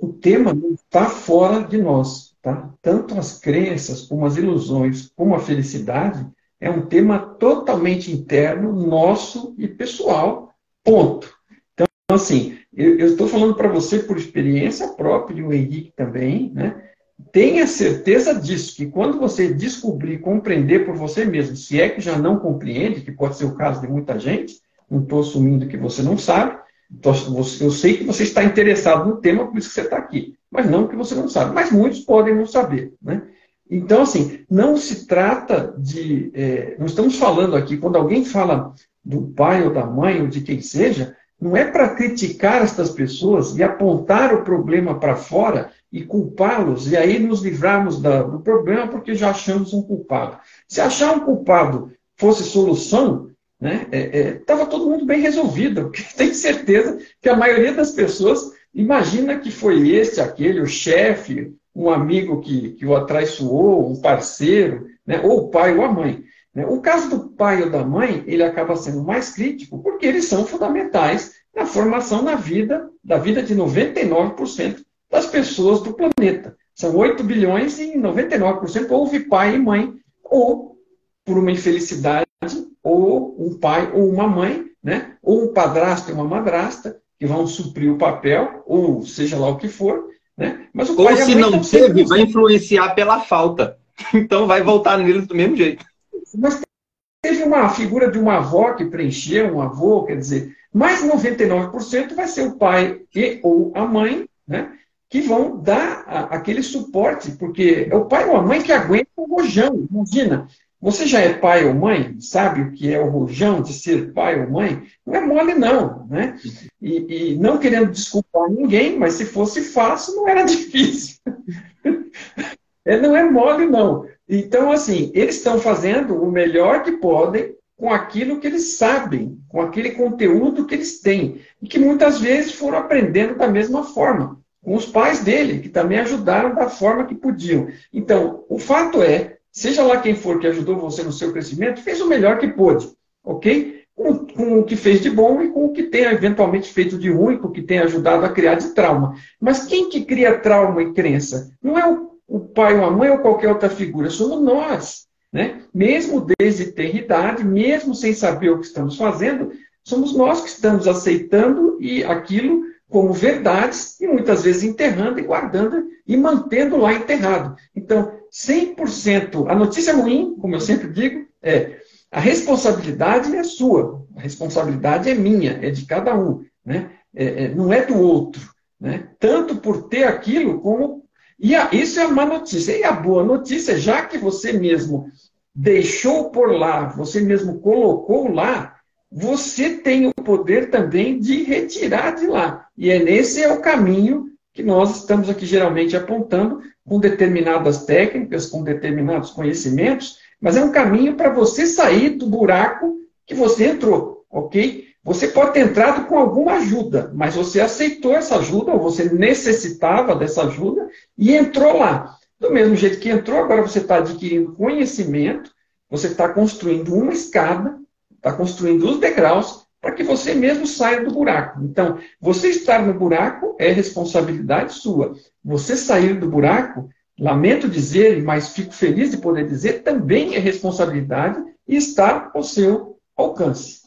O tema não está fora de nós. Tá? Tanto as crenças, como as ilusões, como a felicidade, é um tema totalmente interno, nosso e pessoal, ponto. Então, assim, eu estou falando para você por experiência própria, e o Henrique também, né? Tenha certeza disso, que quando você descobrir, compreender por você mesmo, se é que já não compreende, que pode ser o caso de muita gente, não estou assumindo que você não sabe, eu sei que você está interessado no tema, por isso que você está aqui, mas não que você não sabe, mas muitos podem não saber, né? Então, assim, não se trata de... não estamos falando aqui, quando alguém fala do pai ou da mãe, ou de quem seja, não é para criticar estas pessoas e apontar o problema para fora e culpá-los, e aí nos livrarmos do problema porque já achamos um culpado. Se achar um culpado fosse solução, né, estava todo mundo bem resolvido, porque tenho certeza que a maioria das pessoas imagina que foi este, aquele, o chefe, um amigo que o atraiçoou, um parceiro, né, ou o pai ou a mãe. O caso do pai ou da mãe, ele acaba sendo mais crítico, porque eles são fundamentais na formação da vida de 99% das pessoas do planeta. São 8 bilhões e 99% houve pai e mãe, ou por uma infelicidade, ou um pai ou uma mãe, né? Ou um padrasto e uma madrasta, que vão suprir o papel, ou seja lá o que for. Né? Mas o pai ou se não teve, vai influenciar pela falta. Então vai voltar neles do mesmo jeito. Mas teve uma figura de uma avó que preencheu, um avô, quer dizer, mais 99% vai ser o pai ou a mãe, né, que vão dar aquele suporte, porque é o pai ou a mãe que aguenta o rojão. Imagina, você já é pai ou mãe, sabe o que é o rojão de ser pai ou mãe? Não é mole, não. Né? E não querendo desculpar ninguém, mas se fosse fácil, não era difícil. Não é mole, não. Então, assim, eles estão fazendo o melhor que podem com aquilo que eles sabem, com aquele conteúdo que eles têm, e que muitas vezes foram aprendendo da mesma forma, com os pais dele, que também ajudaram da forma que podiam. Então, o fato é, seja lá quem for que ajudou você no seu crescimento, fez o melhor que pôde, ok? Com o que fez de bom e com o que tenha eventualmente feito de ruim, com o que tenha ajudado a criar de trauma. Mas quem que cria trauma e crença? Não é o pai ou a mãe ou qualquer outra figura, somos nós. Né? Mesmo desde ter idade, mesmo sem saber o que estamos fazendo, somos nós que estamos aceitando aquilo como verdades e muitas vezes enterrando e guardando e mantendo lá enterrado. Então, 100%, a notícia ruim, como eu sempre digo, a responsabilidade é sua, a responsabilidade é minha, é de cada um, né? Não é do outro. Né? Tanto por ter aquilo como... isso é a má notícia. E a boa notícia, já que você mesmo deixou por lá, você mesmo colocou lá, você tem o poder também de retirar de lá. E esse é o caminho que nós estamos aqui geralmente apontando, com determinadas técnicas, com determinados conhecimentos, mas é um caminho para você sair do buraco que você entrou, ok? Você pode ter entrado com alguma ajuda, mas você aceitou essa ajuda, ou você necessitava dessa ajuda, e entrou lá. Do mesmo jeito que entrou, agora você está adquirindo conhecimento, você está construindo uma escada, está construindo os degraus, para que você mesmo saia do buraco. Então, você estar no buraco é responsabilidade sua. Você sair do buraco, lamento dizer, mas fico feliz de poder dizer, também é responsabilidade e está ao seu alcance.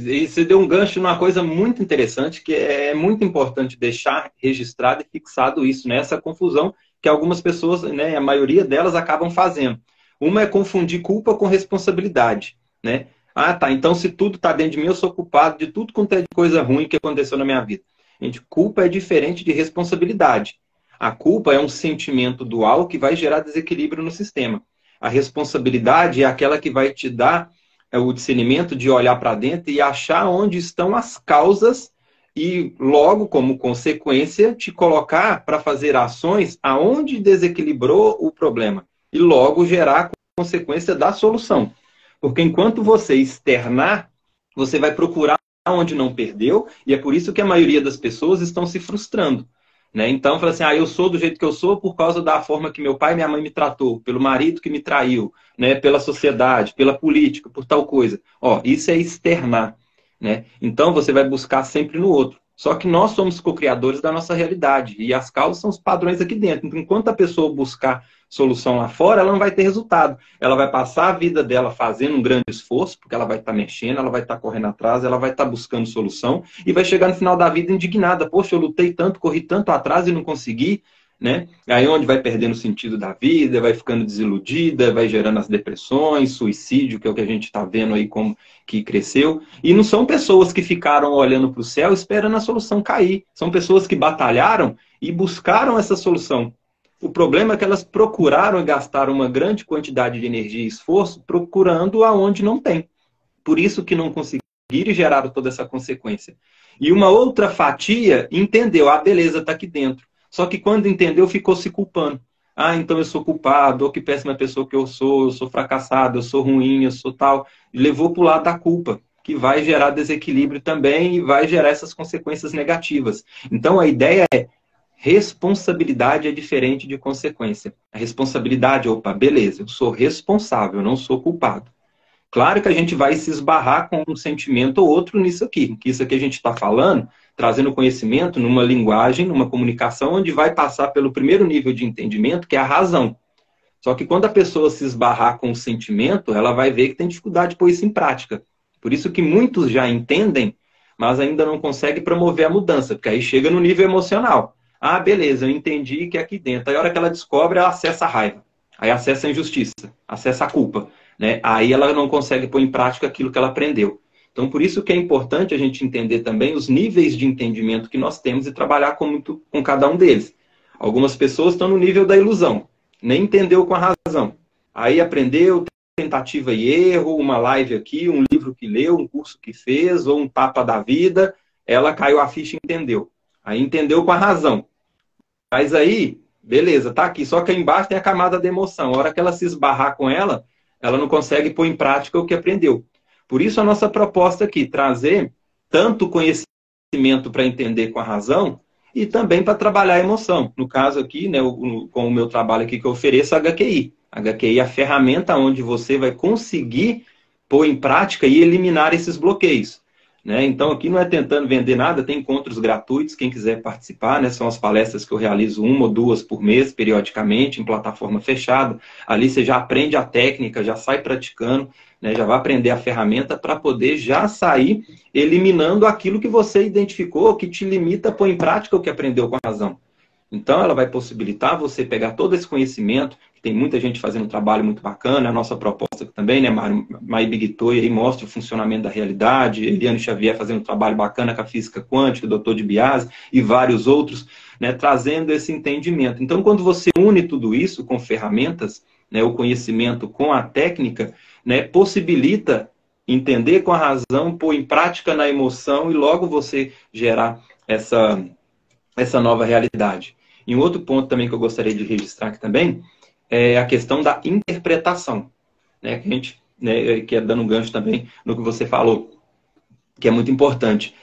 E você deu um gancho numa coisa muito interessante, que é muito importante deixar registrado e fixado isso, né? Essa confusão que algumas pessoas, né, a maioria delas, acabam fazendo. Uma é confundir culpa com responsabilidade, né? Ah, tá, então se tudo está dentro de mim, eu sou culpado de tudo quanto é de coisa ruim que aconteceu na minha vida. Gente, culpa é diferente de responsabilidade. A culpa é um sentimento dual que vai gerar desequilíbrio no sistema. A responsabilidade é aquela que vai te dar o discernimento de olhar para dentro e achar onde estão as causas e logo, como consequência, te colocar para fazer ações aonde desequilibrou o problema e logo gerar a consequência da solução. Porque enquanto você externar, você vai procurar onde não perdeu, e é por isso que a maioria das pessoas estão se frustrando. Né? Então, fala assim, eu sou do jeito que eu sou por causa da forma que meu pai e minha mãe me tratou, pelo marido que me traiu, né? Pela sociedade, pela política, por tal coisa. Isso é externar. Né? Então, você vai buscar sempre no outro. Só que nós somos co-criadores da nossa realidade e as causas são os padrões aqui dentro. Então, enquanto a pessoa buscar solução lá fora, ela não vai ter resultado. Ela vai passar a vida dela fazendo um grande esforço, porque ela vai estar mexendo, ela vai estar correndo atrás, ela vai estar buscando solução e vai chegar no final da vida indignada. Poxa, eu lutei tanto, corri tanto atrás e não consegui. Né? Aí onde vai perdendo o sentido da vida, vai ficando desiludida, vai gerando as depressões, suicídio, que é o que a gente está vendo aí como que cresceu. E não são pessoas que ficaram olhando para o céu esperando a solução cair. São pessoas que batalharam e buscaram essa solução. O problema é que elas procuraram e gastaram uma grande quantidade de energia e esforço procurando aonde não tem. Por isso que não conseguiram e geraram toda essa consequência. E uma outra fatia entendeu, beleza, está aqui dentro. Só que quando entendeu, ficou se culpando. Então eu sou culpado, ou que péssima pessoa que eu sou fracassado, eu sou ruim, eu sou tal. E levou para o lado da culpa, que vai gerar desequilíbrio também e vai gerar essas consequências negativas. Então a ideia é, responsabilidade é diferente de consequência. A responsabilidade, beleza, eu sou responsável, eu não sou culpado. Claro que a gente vai se esbarrar com um sentimento ou outro nisso aqui. Que isso aqui a gente está falando, trazendo conhecimento numa linguagem, numa comunicação, onde vai passar pelo primeiro nível de entendimento, que é a razão. Só que quando a pessoa se esbarrar com o sentimento, ela vai ver que tem dificuldade de pôr isso em prática. Por isso que muitos já entendem, mas ainda não conseguem promover a mudança, porque aí chega no nível emocional. Beleza, eu entendi que é aqui dentro. Aí a hora que ela descobre, ela acessa a raiva. Aí acessa a injustiça, acessa a culpa. Né? Aí ela não consegue pôr em prática aquilo que ela aprendeu. Então, por isso que é importante a gente entender também os níveis de entendimento que nós temos e trabalhar com cada um deles. Algumas pessoas estão no nível da ilusão, nem entendeu com a razão. Aí aprendeu, tentativa e erro, uma live aqui, um livro que leu, um curso que fez, ou um tapa da vida, ela caiu a ficha e entendeu. Aí entendeu com a razão. Mas aí, beleza, tá aqui. Só que aí embaixo tem a camada da emoção. A hora que ela se esbarrar com ela não consegue pôr em prática o que aprendeu. Por isso a nossa proposta aqui, trazer tanto conhecimento para entender com a razão e também para trabalhar a emoção. No caso aqui, né, com o meu trabalho aqui que eu ofereço, a HQI. A HQI é a ferramenta onde você vai conseguir pôr em prática e eliminar esses bloqueios. Né? Então aqui não é tentando vender nada, tem encontros gratuitos, quem quiser participar, né? São as palestras que eu realizo 1 ou 2 por mês, periodicamente, em plataforma fechada. Ali você já aprende a técnica, já sai praticando, né? Já vai aprender a ferramenta para poder já sair eliminando aquilo que você identificou, que te limita a pôr em prática o que aprendeu com a razão. Então ela vai possibilitar você pegar todo esse conhecimento, que tem muita gente fazendo um trabalho muito bacana, a nossa proposta também, né, Mai Bigtoi aí mostra o funcionamento da realidade, Eliane Xavier fazendo um trabalho bacana com a física quântica, o Dr. DiBiase e vários outros, né, trazendo esse entendimento. Então quando você une tudo isso com ferramentas, né, o conhecimento com a técnica, né, possibilita entender com a razão, pôr em prática na emoção e logo você gerar essa nova realidade. E um outro ponto também que eu gostaria de registrar aqui também é a questão da interpretação, né? Que a gente, né, que é dando um gancho também no que você falou, que é muito importante.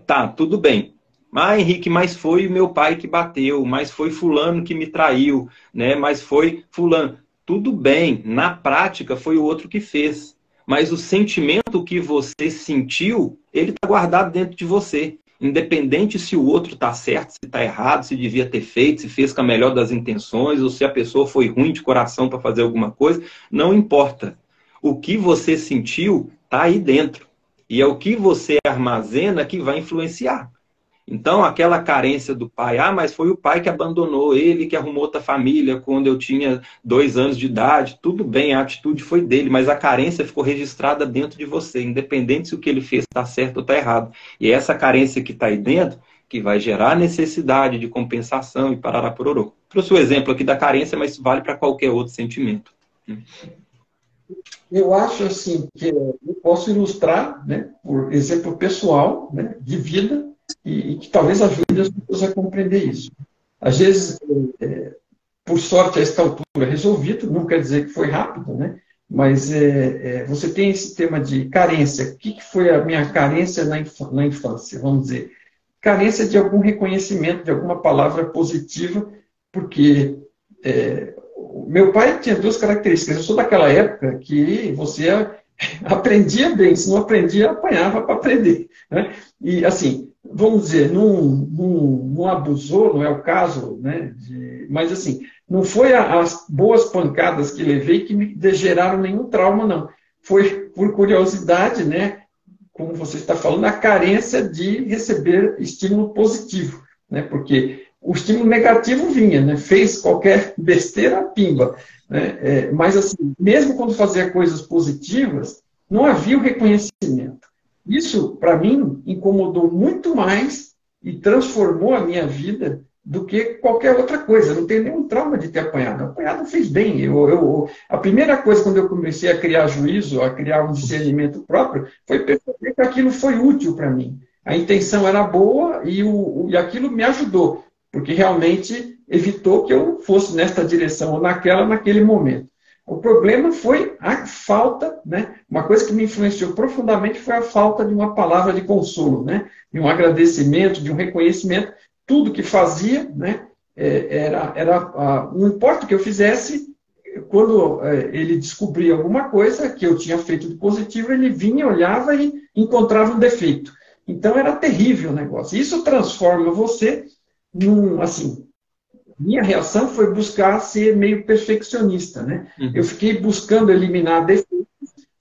Tá, tudo bem. Mas, Henrique, mas foi o meu pai que bateu, mas foi fulano que me traiu, né? Mas foi fulano. Tudo bem, na prática foi o outro que fez. Mas o sentimento que você sentiu, ele está guardado dentro de você. Independente se o outro está certo, se está errado, se devia ter feito, se fez com a melhor das intenções, ou se a pessoa foi ruim de coração para fazer alguma coisa, não importa. O que você sentiu está aí dentro. E é o que você armazena que vai influenciar. Então, aquela carência do pai, mas foi o pai que abandonou, ele que arrumou outra família quando eu tinha 2 anos de idade. Tudo bem, a atitude foi dele, mas a carência ficou registrada dentro de você, independente se o que ele fez está certo ou está errado. E é essa carência que está aí dentro que vai gerar necessidade de compensação e parará pororô. Trouxe o exemplo aqui da carência, mas isso vale para qualquer outro sentimento. Eu acho assim que eu posso ilustrar, né, por exemplo pessoal, né, de vida, e que talvez ajude as pessoas a compreender isso. Às vezes, por sorte, a esta altura resolvido, não quer dizer que foi rápido, né? Mas você tem esse tema de carência. O que foi a minha carência na infância? Vamos dizer, carência de algum reconhecimento, de alguma palavra positiva, porque meu pai tinha duas características. Eu sou daquela época que você aprendia bem, se não aprendia, apanhava para aprender. Né? E, assim, vamos dizer, não abusou, não é o caso, né? Mas, assim, não foi as boas pancadas que levei que me geraram nenhum trauma, não. Foi por curiosidade, né? Como você está falando, a carência de receber estímulo positivo, né? Porque o estímulo negativo vinha, né? Fez qualquer besteira, pimba. Né? Mas, assim, mesmo quando fazia coisas positivas, não havia o reconhecimento. Isso, para mim, incomodou muito mais e transformou a minha vida do que qualquer outra coisa. Eu não tenho nenhum trauma de ter apanhado. Apanhado fez bem. A primeira coisa, quando eu comecei a criar juízo, a criar um discernimento próprio, foi perceber que aquilo foi útil para mim. A intenção era boa e aquilo me ajudou, porque realmente evitou que eu fosse nesta direção ou naquele momento. O problema foi a falta, né? Uma coisa que me influenciou profundamente foi a falta de uma palavra de consolo, né? De um agradecimento, de um reconhecimento. Tudo que fazia, né? Não importa o que eu fizesse, quando ele descobria alguma coisa que eu tinha feito de positivo, ele vinha, olhava e encontrava um defeito. Então era terrível o negócio. Isso transforma você num, assim, minha reação foi buscar ser meio perfeccionista, né? Uhum. Eu fiquei buscando eliminar defeitos,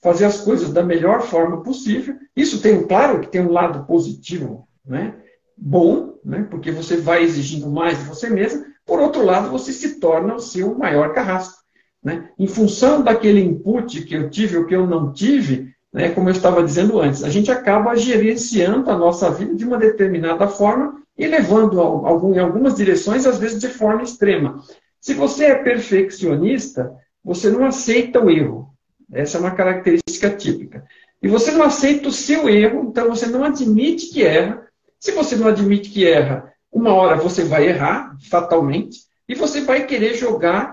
fazer as coisas da melhor forma possível. Isso claro que tem um lado positivo, né? Bom, né? Porque você vai exigindo mais de você mesmo. Por outro lado, você se torna o seu maior carrasco, né? Em função daquele input que eu tive ou que eu não tive, né? Como eu estava dizendo antes, a gente acaba gerenciando a nossa vida de uma determinada forma e levando em algumas direções, às vezes de forma extrema. Se você é perfeccionista, você não aceita o erro. Essa é uma característica típica. E você não aceita o seu erro, então você não admite que erra. Se você não admite que erra, uma hora você vai errar, fatalmente, e você vai querer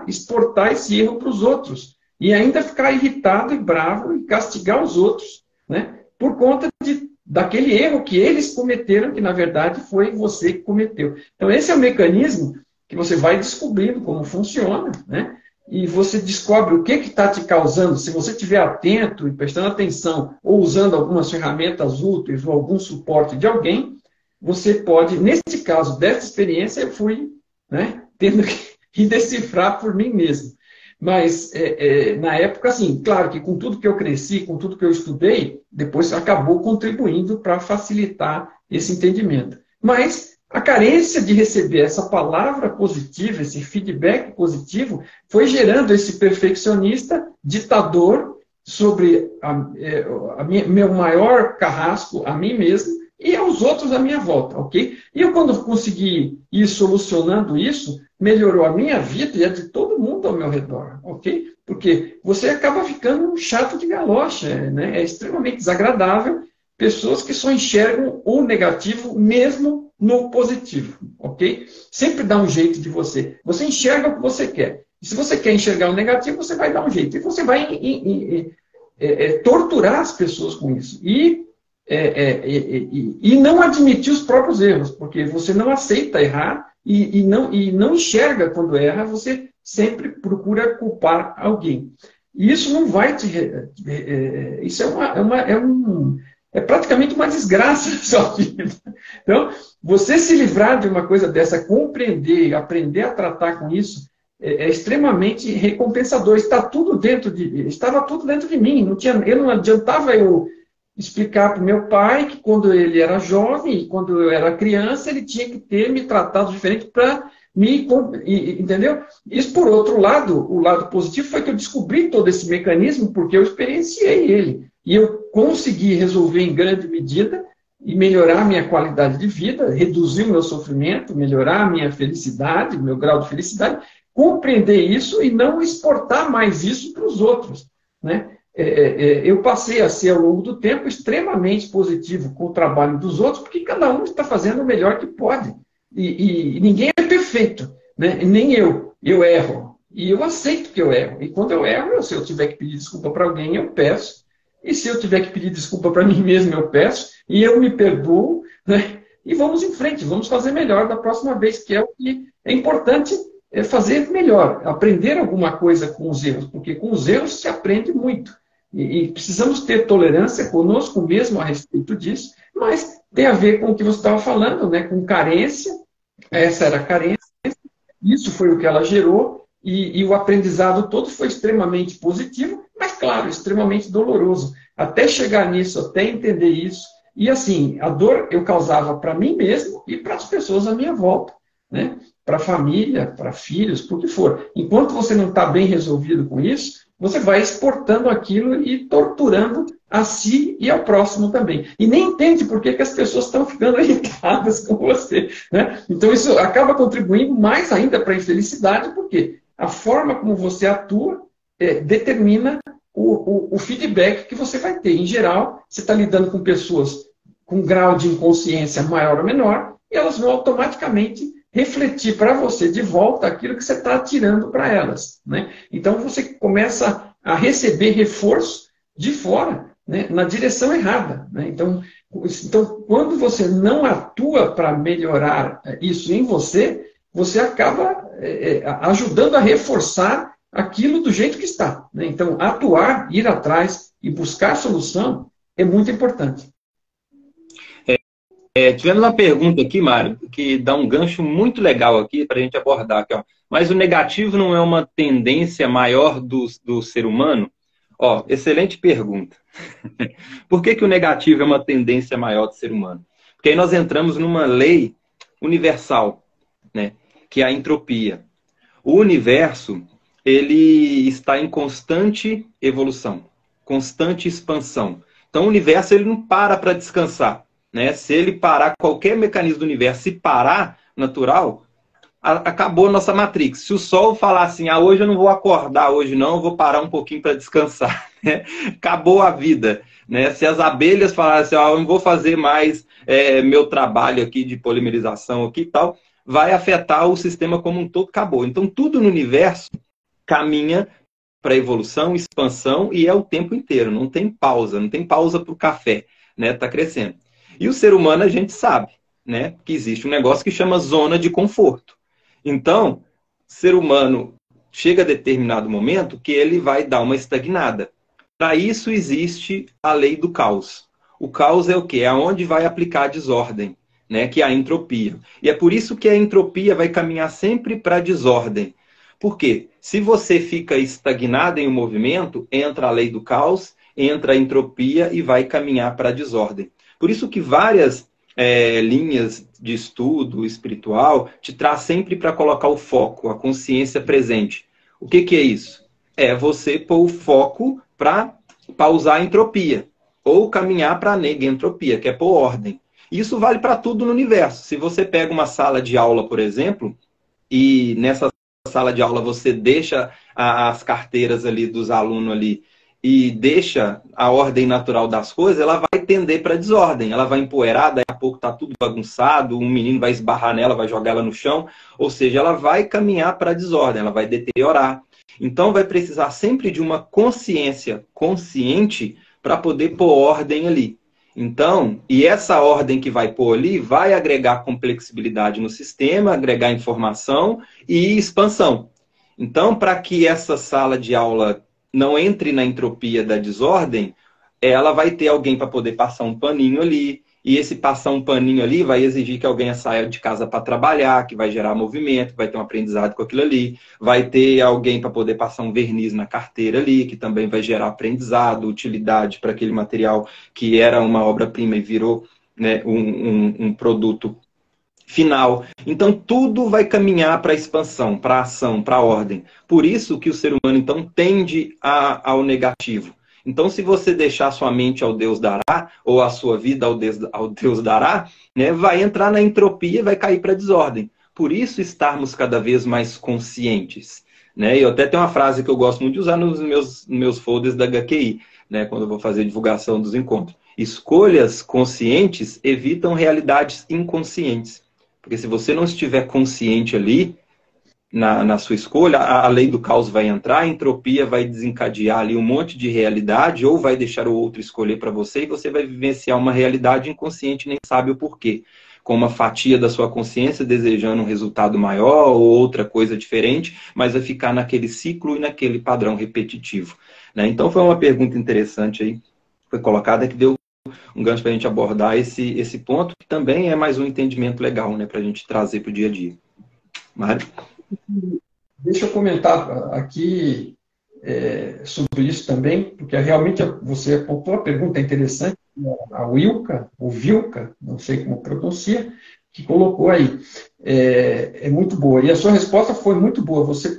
exportar esse erro para os outros. E ainda ficar irritado e bravo e castigar os outros, né? Por conta daquele erro que eles cometeram, que na verdade foi você que cometeu. Então esse é o mecanismo que você vai descobrindo como funciona, né? E você descobre o que está te causando. Se você estiver atento e prestando atenção, ou usando algumas ferramentas úteis ou algum suporte de alguém, você pode, nesse caso dessa experiência, eu fui, né, tendo que decifrar por mim mesmo. Mas, na época, assim, claro que com tudo que eu cresci, com tudo que eu estudei, depois acabou contribuindo para facilitar esse entendimento. Mas a carência de receber essa palavra positiva, esse feedback positivo, foi gerando esse perfeccionista ditador sobre meu maior carrasco a mim mesmo e aos outros à minha volta, ok? E eu, quando consegui ir solucionando isso, melhorou a minha vida e a de todo mundo ao meu redor, ok? Porque você acaba ficando um chato de galocha, né? É extremamente desagradável pessoas que só enxergam o negativo mesmo no positivo, ok? Sempre dá um jeito de você. Você enxerga o que você quer. E se você quer enxergar o negativo, você vai dar um jeito. E você vai torturar as pessoas com isso. E não admitir os próprios erros, porque você não aceita errar e não enxerga quando erra, você sempre procura culpar alguém. E isso não vai te... isso é praticamente uma desgraça na sua vida. Então, você se livrar de uma coisa dessa, compreender, aprender a tratar com isso, é extremamente recompensador. Estava tudo dentro de mim. Não adiantava eu explicar para o meu pai que quando ele era jovem e quando eu era criança, ele tinha que ter me tratado diferente para me... Entendeu? Isso, por outro lado, o lado positivo foi que eu descobri todo esse mecanismo porque eu experienciei ele. E eu consegui resolver em grande medida e melhorar a minha qualidade de vida, reduzir o meu sofrimento, melhorar a minha felicidade, o meu grau de felicidade, compreender isso e não exportar mais isso para os outros, né? Eu passei a ser, ao longo do tempo, extremamente positivo com o trabalho dos outros, porque cada um está fazendo o melhor que pode. E ninguém é perfeito, né? Nem eu. Eu erro. E eu aceito que eu erro. E quando eu erro, se eu tiver que pedir desculpa para alguém, eu peço. E se eu tiver que pedir desculpa para mim mesmo, eu peço. E eu me perdoo, né? e vamos em frente, vamos fazer melhor da próxima vez, que é o que é importante fazer melhor, aprender alguma coisa com os erros, porque com os erros se aprende muito. E precisamos ter tolerância conosco mesmo a respeito disso, mas tem a ver com o que você estava falando, né? Com carência, essa era a carência, isso foi o que ela gerou, e o aprendizado todo foi extremamente positivo, mas, claro, extremamente doloroso. Até chegar nisso, até entender isso. E, assim, a dor eu causava para mim mesmo e para as pessoas à minha volta, né? Para a família, para filhos, por que for. Enquanto você não está bem resolvido com isso, você vai exportando aquilo e torturando a si e ao próximo também. E nem entende por que as pessoas estão ficando irritadas com você, né? Então, isso acaba contribuindo mais ainda para a infelicidade, porque a forma como você atua determina o feedback que você vai ter. Em geral, você está lidando com pessoas com grau de inconsciência maior ou menor, e elas vão automaticamente refletir para você de volta aquilo que você está tirando para elas, né? Então, você começa a receber reforço de fora, né, na direção errada, né? Então, quando você não atua para melhorar isso em você, você acaba ajudando a reforçar aquilo do jeito que está, né? Então, atuar, ir atrás e buscar solução é muito importante. Tivemos uma pergunta aqui, Mário, que dá um gancho muito legal aqui para a gente abordar aqui, ó. Mas o negativo não é uma tendência maior do ser humano? Ó, excelente pergunta. Por que o negativo é uma tendência maior do ser humano? Porque aí nós entramos numa lei universal, né, que é a entropia. O universo, ele está em constante evolução, constante expansão. Então o universo ele não para descansar, né? Se ele parar, qualquer mecanismo do universo, se parar, natural, acabou a nossa Matrix. Se o Sol falar assim, hoje eu não vou acordar, hoje não, eu vou parar um pouquinho para descansar, né? Acabou a vida, né? Se as abelhas falarem assim, eu não vou fazer mais meu trabalho aqui de polimerização aqui e tal, vai afetar o sistema como um todo, acabou. Então tudo no universo caminha para evolução, expansão, e é o tempo inteiro, não tem pausa para o café, né? Tá crescendo. E o ser humano, a gente sabe, né, que existe um negócio que chama zona de conforto. Então, o ser humano chega a determinado momento que ele vai dar uma estagnada. Para isso existe a lei do caos. O caos é o quê? É onde vai aplicar a desordem, né, que é a entropia. E é por isso que a entropia vai caminhar sempre para a desordem. Por quê? Se você fica estagnado em um movimento, entra a lei do caos, entra a entropia e vai caminhar para a desordem. Por isso que várias linhas de estudo espiritual te traz sempre para colocar o foco, a consciência presente. O que é isso? É você pôr o foco para pausar a entropia, ou caminhar para a negentropia, que é pôr ordem. Isso vale para tudo no universo. Se você pega uma sala de aula, por exemplo, e nessa sala de aula você deixa as carteiras ali dos alunos ali, e deixa a ordem natural das coisas, ela vai tender para desordem. Ela vai empoeirar, daqui a pouco está tudo bagunçado, um menino vai esbarrar nela, vai jogar ela no chão. Ou seja, ela vai caminhar para a desordem, ela vai deteriorar. Então vai precisar sempre de uma consciência consciente para poder pôr ordem ali. Então, e essa ordem que vai pôr ali vai agregar complexibilidade no sistema, agregar informação e expansão. Então, para que essa sala de aula não entre na entropia da desordem, ela vai ter alguém para poder passar um paninho ali, e esse passar um paninho ali vai exigir que alguém saia de casa para trabalhar, que vai gerar movimento, vai ter um aprendizado com aquilo ali, vai ter alguém para poder passar um verniz na carteira ali, que também vai gerar aprendizado, utilidade para aquele material que era uma obra-prima e virou, né, um produto final. Então, tudo vai caminhar para a expansão, para a ação, para a ordem. Por isso que o ser humano, então, tende ao negativo. Então, se você deixar sua mente ao Deus dará, ou a sua vida ao Deus dará, né, vai entrar na entropia e vai cair para a desordem. Por isso, estarmos cada vez mais conscientes. Né? Eu até tenho uma frase que eu gosto muito de usar nos meus folders da HQI, né, quando eu vou fazer divulgação dos encontros. Escolhas conscientes evitam realidades inconscientes. Porque se você não estiver consciente ali, na sua escolha, a lei do caos vai entrar, a entropia vai desencadear ali um monte de realidade, ou vai deixar o outro escolher para você, e você vai vivenciar uma realidade inconsciente, nem sabe o porquê. com uma fatia da sua consciência desejando um resultado maior ou outra coisa diferente, mas vai ficar naquele ciclo e naquele padrão repetitivo, né? Então foi uma pergunta interessante aí, foi colocada, que deu um gancho para a gente abordar esse ponto, que também é mais um entendimento legal, né, para a gente trazer para o dia a dia. Mário? Deixa eu comentar aqui sobre isso também, porque realmente você apontou uma pergunta interessante, a Wilka, ou Vilka, não sei como pronuncia, que colocou aí. É muito boa. E a sua resposta foi muito boa. Você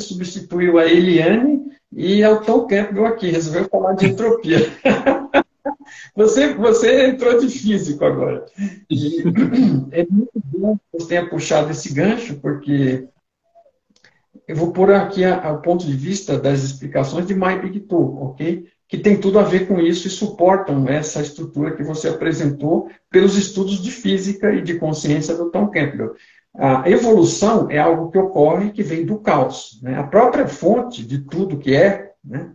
substituiu a Eliane e o Tom Campbell aqui, resolveu falar de entropia. Você entrou de físico agora. E é muito bom que você tenha puxado esse gancho, porque eu vou pôr aqui o ponto de vista das explicações de My Big Talk, ok? Que tem tudo a ver com isso e suportam essa estrutura que você apresentou pelos estudos de física e de consciência do Tom Campbell. A evolução é algo que ocorre, que vem do caos, né? A própria fonte de tudo que é, né,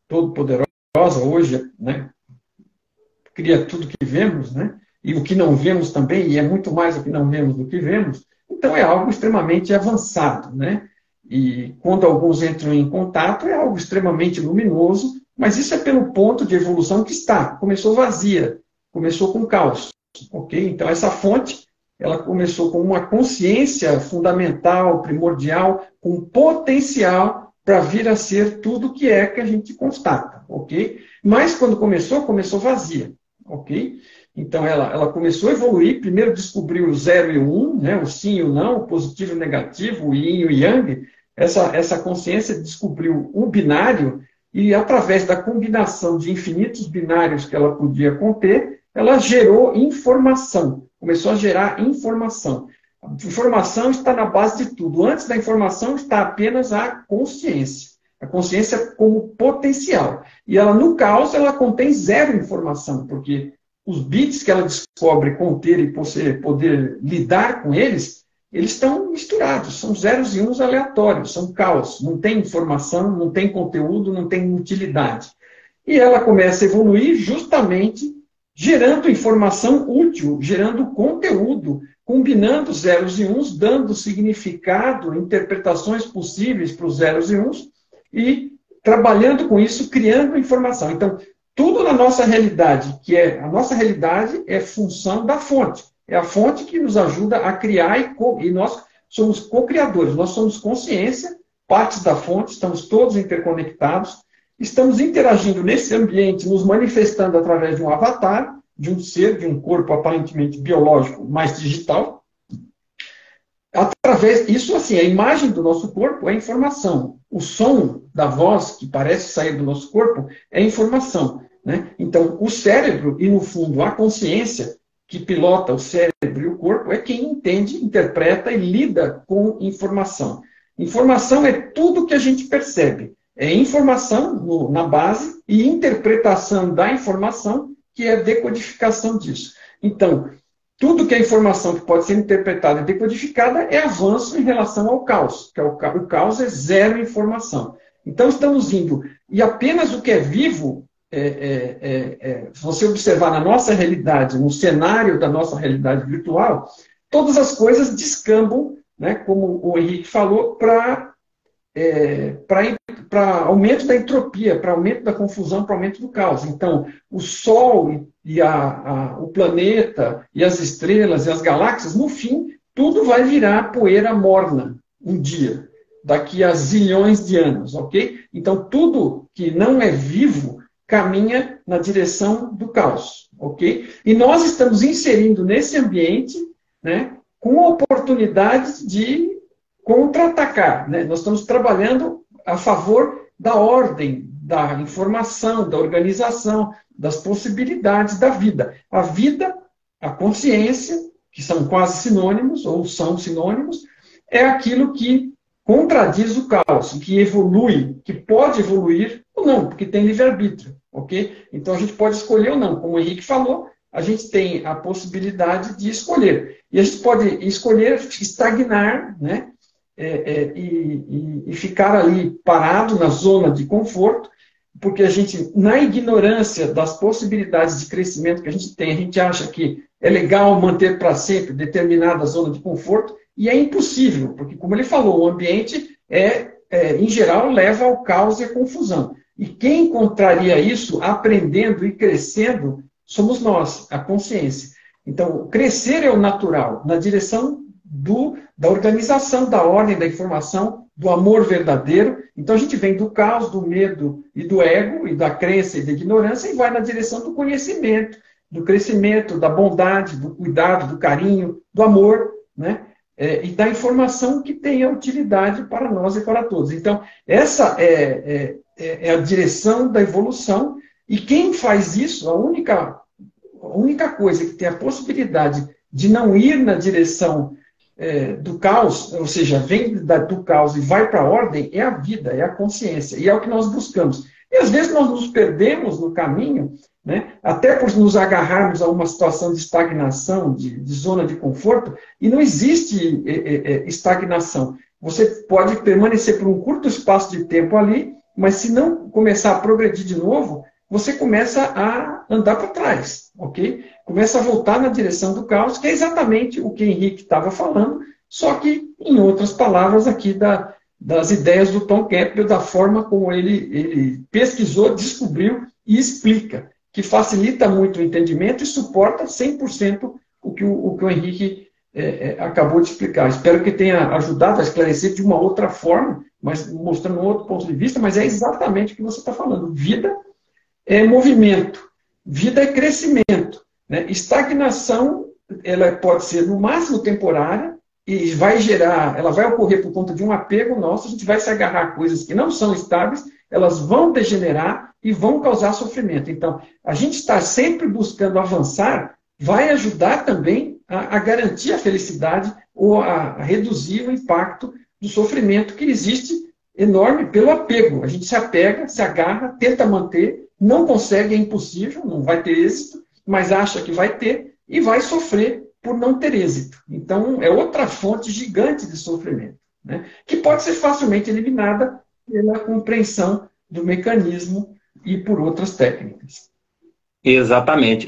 todo-poderosa hoje, né, cria tudo que vemos, né? E o que não vemos também, e é muito mais o que não vemos do que vemos. Então é algo extremamente avançado, né? E quando alguns entram em contato, é algo extremamente luminoso, mas isso é pelo ponto de evolução que está. Começou vazia, começou com caos, ok? Então essa fonte, ela começou com uma consciência fundamental, primordial, com potencial para vir a ser tudo que é que a gente constata, ok? Mas quando começou vazia, ok? Então ela começou a evoluir, primeiro descobriu o 0 e o 1, né? O sim e o não, o positivo e o negativo, o yin e o yang. Essa consciência descobriu um binário e, através da combinação de infinitos binários que ela podia conter, ela gerou informação, começou a gerar informação. A informação está na base de tudo. Antes da informação está apenas a consciência como potencial. E ela, no caos, ela contém zero informação, porque os bits que ela descobre conter e poder lidar com eles estão misturados, são zeros e uns aleatórios, são caos, não tem informação, não tem conteúdo, não tem utilidade. E ela começa a evoluir justamente gerando informação útil, gerando conteúdo, combinando zeros e uns, dando significado, interpretações possíveis para os zeros e uns, e trabalhando com isso, criando informação. Então, tudo na nossa realidade, a nossa realidade é função da fonte. É a fonte que nos ajuda a criar e nós somos co-criadores. Nós somos consciência, partes da fonte, estamos todos interconectados, estamos interagindo nesse ambiente, nos manifestando através de um avatar, de um ser, de um corpo aparentemente biológico, mais digital. Isso, assim, a imagem do nosso corpo é informação. O som da voz que parece sair do nosso corpo é informação, né? Então, o cérebro e, no fundo, a consciência que pilota o cérebro e o corpo é quem entende, interpreta e lida com informação. Informação é tudo que a gente percebe. É informação na base e interpretação da informação, que é decodificação disso. Então, tudo que é informação que pode ser interpretada e decodificada é avanço em relação ao caos, que o caos é zero informação. Então, estamos indo, e apenas o que é vivo, se você observar na nossa realidade, no cenário da nossa realidade virtual, todas as coisas descambam, né, como o Henrique falou, para aumento da entropia, para aumento da confusão, para aumento do caos. Então, o Sol e o planeta, e as estrelas, e as galáxias, no fim, tudo vai virar poeira morna um dia, daqui a zilhões de anos, ok? Então, tudo que não é vivo caminha na direção do caos, ok? E nós estamos inserindo nesse ambiente, né, com oportunidades de contra-atacar, né? Nós estamos trabalhando a favor da ordem, da informação, da organização, das possibilidades da vida. A vida, a consciência, que são quase sinônimos, ou são sinônimos, é aquilo que contradiz o caos, que evolui, que pode evoluir ou não, porque tem livre-arbítrio, ok? Então a gente pode escolher ou não. Como o Henrique falou, a gente tem a possibilidade de escolher. E a gente pode escolher estagnar, né? E ficar ali parado na zona de conforto, porque a gente, na ignorância das possibilidades de crescimento que a gente acha que é legal manter para sempre determinada zona de conforto, e é impossível, porque, como ele falou, o ambiente em geral, leva ao caos e à confusão. E quem encontraria isso aprendendo e crescendo somos nós, a consciência. Então, crescer é o natural, na direção da organização, da ordem, da informação, do amor verdadeiro. Então, a gente vem do caos, do medo e do ego, e da crença e da ignorância, e vai na direção do conhecimento, do crescimento, da bondade, do cuidado, do carinho, do amor, né? E da informação que tenha utilidade para nós e para todos. Então, essa é a direção da evolução, e quem faz isso, a única coisa que tem a possibilidade de não ir na direção do caos, ou seja, vem do caos e vai para a ordem, é a vida, é a consciência, e é o que nós buscamos. E às vezes nós nos perdemos no caminho, né, até por nos agarrarmos a uma situação de estagnação, de zona de conforto, e não existe estagnação. Você pode permanecer por um curto espaço de tempo ali, mas se não começar a progredir de novo, você começa a andar para trás, ok? Começa a voltar na direção do caos, que é exatamente o que Henrique estava falando, só que em outras palavras aqui das ideias do Tom Campbell, da forma como ele pesquisou, descobriu e explica, que facilita muito o entendimento e suporta 100% o que o Henrique acabou de explicar. Espero que tenha ajudado a esclarecer de uma outra forma, mas mostrando um outro ponto de vista, mas é exatamente o que você está falando. Vida é movimento, vida é crescimento, né? Estagnação, ela pode ser no máximo temporária e ela vai ocorrer por conta de um apego nosso, a gente vai se agarrar a coisas que não são estáveis, elas vão degenerar e vão causar sofrimento. Então, a gente estar sempre buscando avançar vai ajudar também a garantir a felicidade ou a reduzir o impacto do sofrimento que existe enorme pelo apego. A gente se apega, se agarra, tenta manter, não consegue, é impossível, não vai ter êxito, mas acha que vai ter e vai sofrer por não ter êxito. Então, é outra fonte gigante de sofrimento, né? Que pode ser facilmente eliminada pela compreensão do mecanismo e por outras técnicas. Exatamente.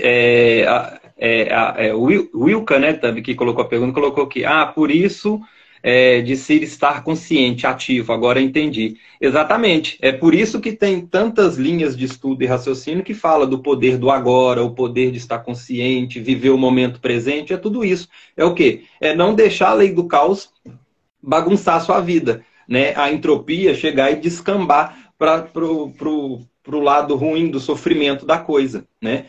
O Wilka, né, que colocou a pergunta, colocou aqui, por isso de se estar consciente, ativo, agora entendi. Exatamente. É por isso que tem tantas linhas de estudo e raciocínio que fala do poder do agora, o poder de estar consciente, viver o momento presente, é tudo isso. É o quê? É não deixar a lei do caos bagunçar a sua vida, né? A entropia chegar e descambar para o lado ruim do sofrimento da coisa, né?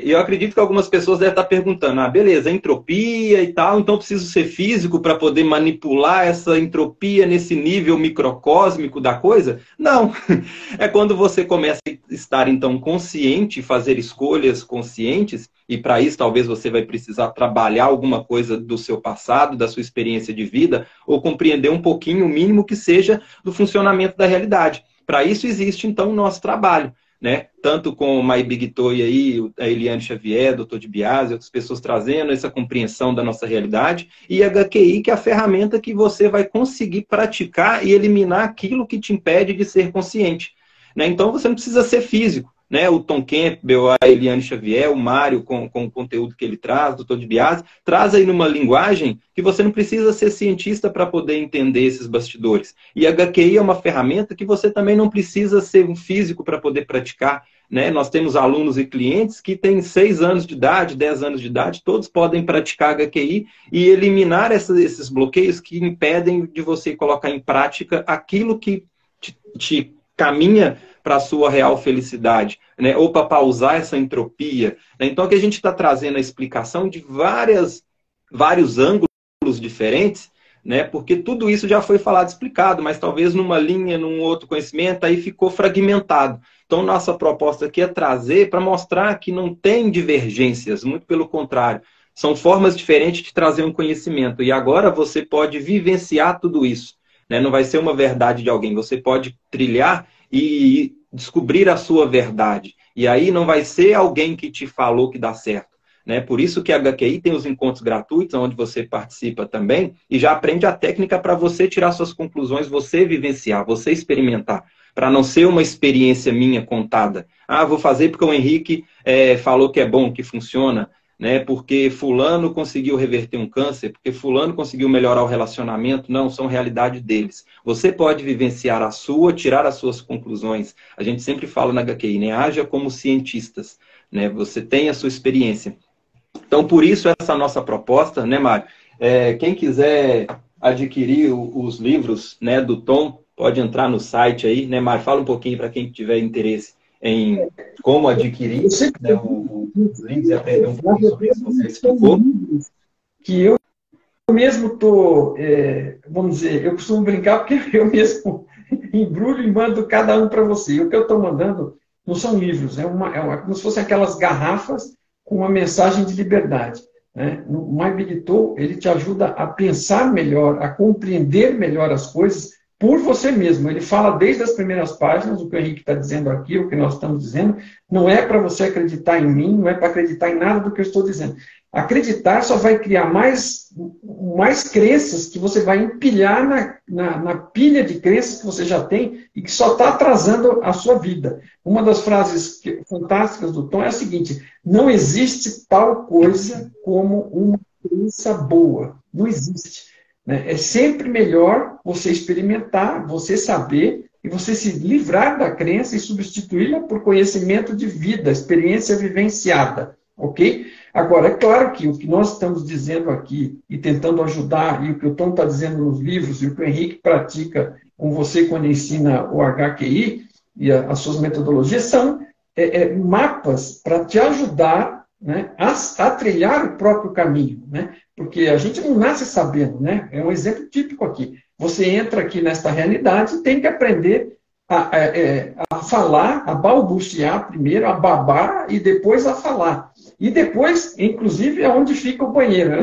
Eu acredito que algumas pessoas devem estar perguntando, beleza, entropia e tal, então preciso ser físico para poder manipular essa entropia nesse nível microcósmico da coisa? Não. É quando você começa a estar, então, consciente, fazer escolhas conscientes, e para isso talvez você vai precisar trabalhar alguma coisa do seu passado, da sua experiência de vida, ou compreender um pouquinho, o mínimo que seja, do funcionamento da realidade. Para isso existe, então, o nosso trabalho, né? Tanto com o My Big Toy aí, a Eliane Xavier, Dr. de Biase, outras pessoas trazendo essa compreensão da nossa realidade, e a HQI, que é a ferramenta que você vai conseguir praticar e eliminar aquilo que te impede de ser consciente, né? Então você não precisa ser físico, né? O Tom Campbell, a Eliane Xavier, o Mário, com o conteúdo que ele traz, o Dr. de Biase, traz aí numa linguagem que você não precisa ser cientista para poder entender esses bastidores. E a HQI é uma ferramenta que você também não precisa ser um físico para poder praticar, né? Nós temos alunos e clientes que têm 6 anos de idade, 10 anos de idade, todos podem praticar HQI e eliminar esses bloqueios que impedem de você colocar em prática aquilo que te caminha para a sua real felicidade, né? Ou para pausar essa entropia, né? Então aqui a gente está trazendo a explicação de vários ângulos diferentes, né? Porque tudo isso já foi falado, explicado, mas talvez numa linha, num outro conhecimento, aí ficou fragmentado. Então nossa proposta aqui é trazer para mostrar que não tem divergências, muito pelo contrário. São formas diferentes de trazer um conhecimento. E agora você pode vivenciar tudo isso, né? Não vai ser uma verdade de alguém, você pode trilhar e descobrir a sua verdade. E aí não vai ser alguém que te falou que dá certo, né? Por isso que a HQI tem os encontros gratuitos, onde você participa também, e já aprende a técnica para você tirar suas conclusões, você vivenciar, você experimentar, para não ser uma experiência minha contada. Ah, vou fazer porque o Henrique falou que é bom, que funciona, né? Porque fulano conseguiu reverter um câncer, porque fulano conseguiu melhorar o relacionamento. Não, são realidade deles. Você pode vivenciar a sua, tirar as suas conclusões. A gente sempre fala na HQI, né? Haja como cientistas, né? Você tem a sua experiência. Então, por isso, essa nossa proposta, né, Mário? Quem quiser adquirir os livros, né, do Tom, pode entrar no site aí, né, Mário? Fala um pouquinho para quem tiver interesse em como adquirir, né, os livros e aprender um pouco sobre isso, você explicou. Que eu mesmo estou, vamos dizer, eu costumo brincar porque eu mesmo embrulho e mando cada um para você. E o que eu estou mandando não são livros, como se fossem aquelas garrafas com uma mensagem de liberdade. Né? O My Big Tool, ele te ajuda a pensar melhor, a compreender melhor as coisas por você mesmo. Ele fala desde as primeiras páginas, o que o Henrique está dizendo aqui, o que nós estamos dizendo, não é para você acreditar em mim, não é para acreditar em nada do que eu estou dizendo. Acreditar só vai criar mais crenças que você vai empilhar na pilha de crenças que você já tem e que só está atrasando a sua vida. Uma das frases fantásticas do Tom é a seguinte: não existe tal coisa como uma crença boa. Não existe. Né? É sempre melhor você experimentar, você saber e você se livrar da crença e substituí-la por conhecimento de vida, experiência vivenciada. Ok? Agora, é claro que o que nós estamos dizendo aqui e tentando ajudar, e o que o Tom está dizendo nos livros, e o que o Henrique pratica com você quando ensina o HQI e as suas metodologias, são mapas para te ajudar, né, a trilhar o próprio caminho. Né? Porque a gente não nasce sabendo, né? É um exemplo típico aqui. Você entra aqui nesta realidade e tem que aprender a falar, a balbuciar primeiro, a babar e depois a falar. E depois, inclusive, é onde fica o banheiro.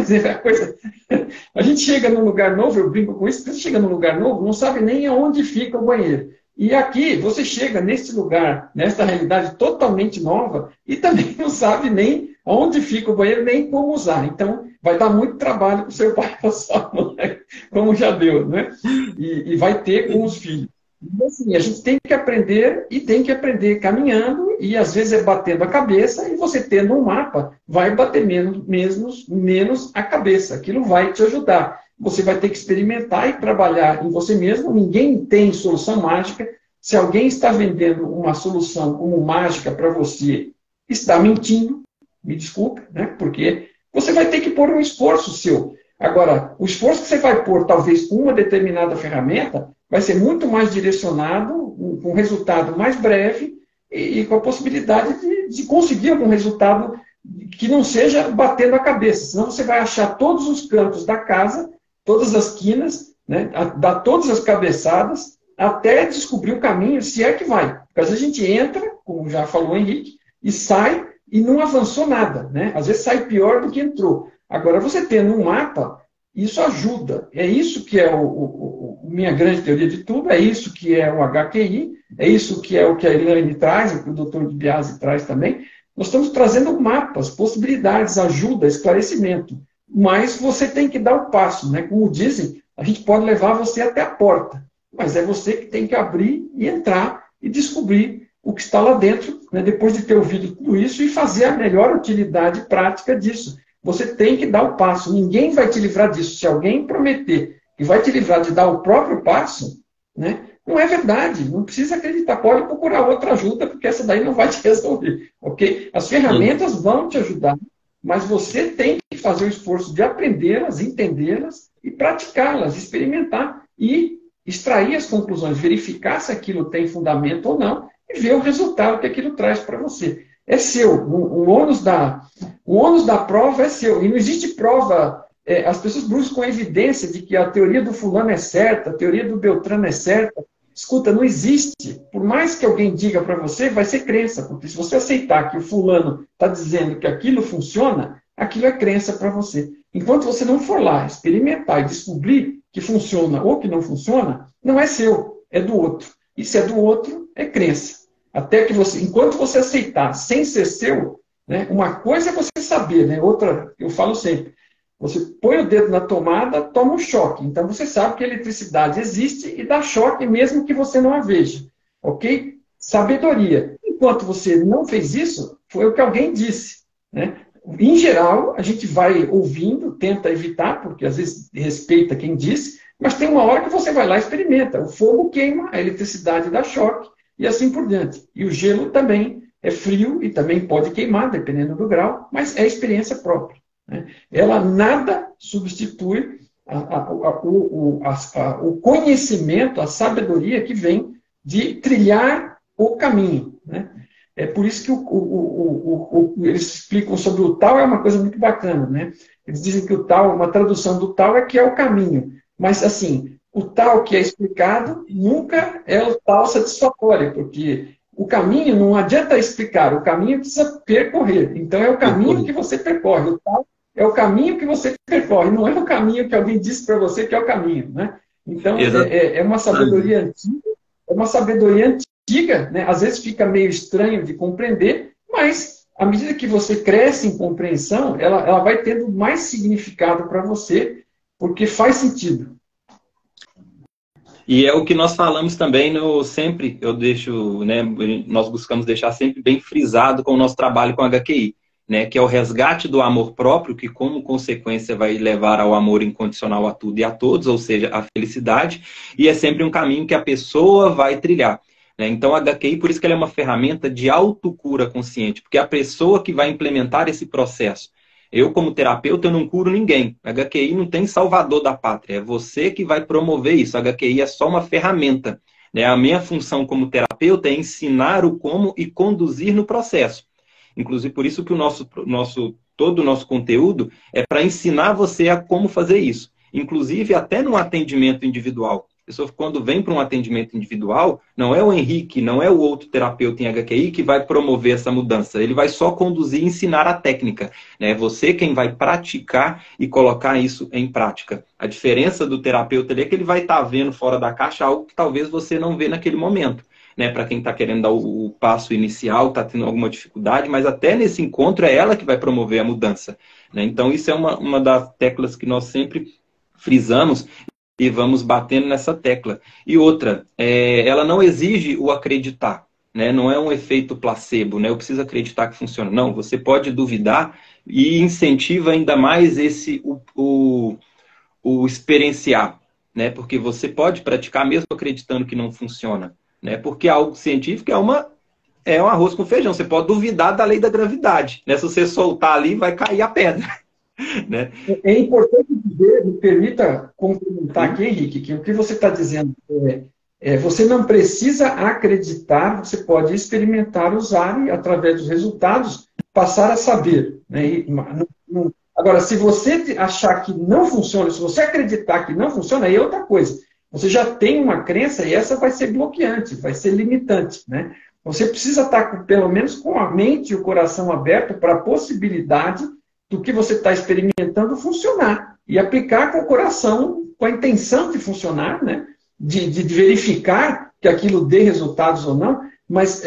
A gente chega num lugar novo, eu brinco com isso, você chega num lugar novo, não sabe nem aonde fica o banheiro. E aqui, você chega nesse lugar, nesta realidade totalmente nova, e também não sabe nem onde fica o banheiro, nem como usar. Então, vai dar muito trabalho para o seu pai e sua mãe, como já deu, né? E vai ter com os filhos. Então, assim, a gente tem que aprender e tem que aprender caminhando e às vezes é batendo a cabeça e você tendo um mapa vai bater menos a cabeça. Aquilo vai te ajudar. Você vai ter que experimentar e trabalhar em você mesmo. Ninguém tem solução mágica. Se alguém está vendendo uma solução como mágica para você, está mentindo. Me desculpe, né? Porque você vai ter que pôr um esforço seu. Agora, o esforço que você vai pôr, talvez com uma determinada ferramenta, vai ser muito mais direcionado, com um resultado mais breve e com a possibilidade de conseguir algum resultado que não seja batendo a cabeça. Senão você vai achar todos os cantos da casa, todas as quinas, né, dar todas as cabeçadas, até descobrir o caminho, se é que vai. Porque às vezes a gente entra, como já falou o Henrique, e sai e não avançou nada. Né? Às vezes sai pior do que entrou. Agora, você tendo um mapa, isso ajuda. É isso que é minha grande teoria de tudo, é isso que é o HQI, é isso que é o que a Elaine traz, o que o Dr. Biasi traz também. Nós estamos trazendo mapas, possibilidades, ajuda, esclarecimento. Mas você tem que dar o passo. Né? Como dizem, a gente pode levar você até a porta, mas é você que tem que abrir e entrar e descobrir o que está lá dentro, né? Depois de ter ouvido tudo isso e fazer a melhor utilidade prática disso. Você tem que dar o passo. Ninguém vai te livrar disso. Se alguém prometer que vai te livrar de dar o próprio passo, né, não é verdade. Não precisa acreditar. Pode procurar outra ajuda, porque essa daí não vai te resolver. Okay? As ferramentas vão te ajudar, mas você tem que fazer o esforço de aprendê-las, entendê-las e praticá-las, experimentar e extrair as conclusões, verificar se aquilo tem fundamento ou não e ver o resultado que aquilo traz para você. É seu. O ônus da prova é seu. E não existe prova. As pessoas buscam a evidência de que a teoria do fulano é certa, a teoria do Beltrano é certa. Escuta, não existe. Por mais que alguém diga para você, vai ser crença. Porque se você aceitar que o fulano está dizendo que aquilo funciona, aquilo é crença para você. Enquanto você não for lá experimentar e descobrir que funciona ou que não funciona, não é seu, é do outro. E se é do outro, é crença. Até que você, enquanto você aceitar sem ser seu, né, uma coisa é você saber, né, outra, eu falo sempre, você põe o dedo na tomada, toma um choque. Então você sabe que a eletricidade existe e dá choque mesmo que você não a veja. ok? Sabedoria. Enquanto você não fez isso, foi o que alguém disse, né? Em geral, a gente vai ouvindo, tenta evitar, porque às vezes respeita quem disse, mas tem uma hora que você vai lá e experimenta. O fogo queima, a eletricidade dá choque, e assim por diante. E o gelo também é frio e também pode queimar, dependendo do grau, mas é experiência própria, né? Ela nada substitui o conhecimento, a sabedoria que vem de trilhar o caminho, né? É por isso que eles explicam sobre o Tao, é uma coisa muito bacana, né? Eles dizem que o Tao, uma tradução do Tao é que é o caminho. Mas, assim, o Tao que é explicado nunca é o Tao satisfatório, porque o caminho não adianta explicar, o caminho precisa percorrer. Então, é o caminho que você percorre. O Tao é o caminho que você percorre, não é o caminho que alguém disse para você que é o caminho, né? Então, é uma sabedoria antiga, é uma sabedoria antiga, né? Às vezes fica meio estranho de compreender, mas à medida que você cresce em compreensão, ela vai tendo mais significado para você, porque faz sentido. E é o que nós falamos também sempre, eu deixo, né, nós buscamos deixar sempre bem frisado com o nosso trabalho com HQI, né, que é o resgate do amor próprio, que como consequência vai levar ao amor incondicional a tudo e a todos, ou seja, a felicidade, e é sempre um caminho que a pessoa vai trilhar, né? Então a HQI, por isso que ela é uma ferramenta de autocura consciente, porque é a pessoa que vai implementar esse processo. Eu, como terapeuta, eu não curo ninguém. A HQI não tem salvador da pátria. É você que vai promover isso. A HQI é só uma ferramenta, né? A minha função como terapeuta é ensinar o como e conduzir no processo. Inclusive, por isso que todo o nosso conteúdo é para ensinar você a como fazer isso. Inclusive, até no atendimento individual. A pessoa, quando vem para um atendimento individual, não é o Henrique, não é o outro terapeuta em HQI que vai promover essa mudança. Ele vai só conduzir e ensinar a técnica, né? É você quem vai praticar e colocar isso em prática. A diferença do terapeuta ali é que ele vai estar vendo fora da caixa algo que talvez você não vê naquele momento, né? Para quem está querendo dar o passo inicial, está tendo alguma dificuldade, mas até nesse encontro é ela que vai promover a mudança, né? Então, isso é uma das teclas que nós sempre frisamos e vamos batendo nessa tecla. E outra, ela não exige o acreditar, né? Não é um efeito placebo, né? Eu preciso acreditar que funciona. Não, você pode duvidar e incentiva ainda mais o experienciar, né? Porque você pode praticar mesmo acreditando que não funciona, né? Porque algo científico é um arroz com feijão. Você pode duvidar da lei da gravidade, né? Se você soltar ali, vai cair a pedra. Né? É importante dizer, me permita complementar aqui, Henrique, que o que você está dizendo você não precisa acreditar, você pode experimentar, usar e, através dos resultados, passar a saber, né? Agora, se você achar que não funciona, se você acreditar que não funciona, aí é outra coisa. Você já tem uma crença e essa vai ser bloqueante, vai ser limitante, né? Você precisa estar, pelo menos, com a mente e o coração aberto para a possibilidade do que você está experimentando funcionar e aplicar com o coração, com a intenção de funcionar, né? De verificar que aquilo dê resultados ou não, mas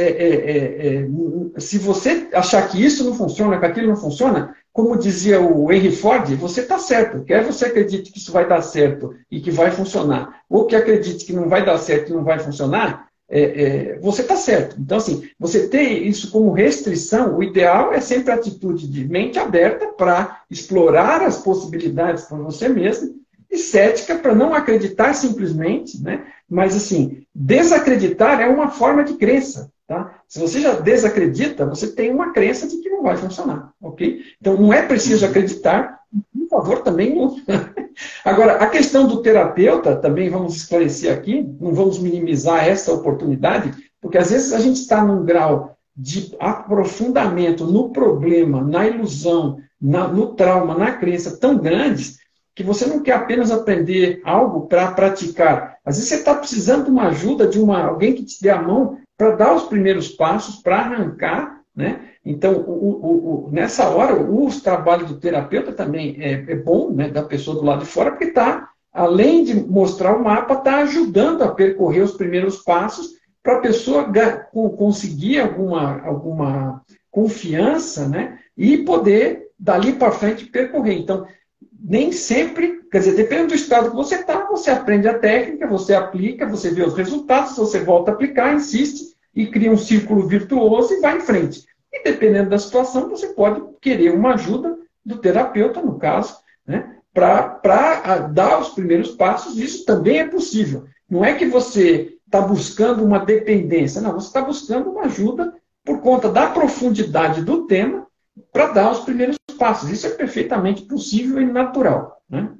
se você achar que isso não funciona, que aquilo não funciona, como dizia o Henry Ford, você está certo. Quer você acredite que isso vai dar certo e que vai funcionar, ou que acredite que não vai dar certo e não vai funcionar, você está certo. Então, assim, você ter isso como restrição, o ideal é sempre a atitude de mente aberta para explorar as possibilidades por você mesmo e cética para não acreditar simplesmente, né? Mas, assim, desacreditar é uma forma de crença, tá? Se você já desacredita, você tem uma crença de que não vai funcionar, ok? Então, não é preciso acreditar, por favor, também não. Agora, a questão do terapeuta, também vamos esclarecer aqui, não vamos minimizar essa oportunidade, porque às vezes a gente está num grau de aprofundamento no problema, na ilusão, no trauma, na crença tão grandes, que você não quer apenas aprender algo para praticar. Às vezes você está precisando de uma ajuda, de alguém que te dê a mão para dar os primeiros passos, para arrancar, né? Então, nessa hora, o trabalho do terapeuta também é bom, né, da pessoa do lado de fora, porque está, além de mostrar o mapa, está ajudando a percorrer os primeiros passos para a pessoa conseguir alguma confiança, né, e poder, dali para frente, percorrer. Então, nem sempre, quer dizer, depende do estado que você está, você aprende a técnica, você aplica, você vê os resultados, você volta a aplicar, insiste e cria um círculo virtuoso e vai em frente. E dependendo da situação, você pode querer uma ajuda do terapeuta, no caso, né, para dar os primeiros passos. Isso também é possível. Não é que você está buscando uma dependência, não, você está buscando uma ajuda por conta da profundidade do tema para dar os primeiros passos. Isso é perfeitamente possível e natural, né?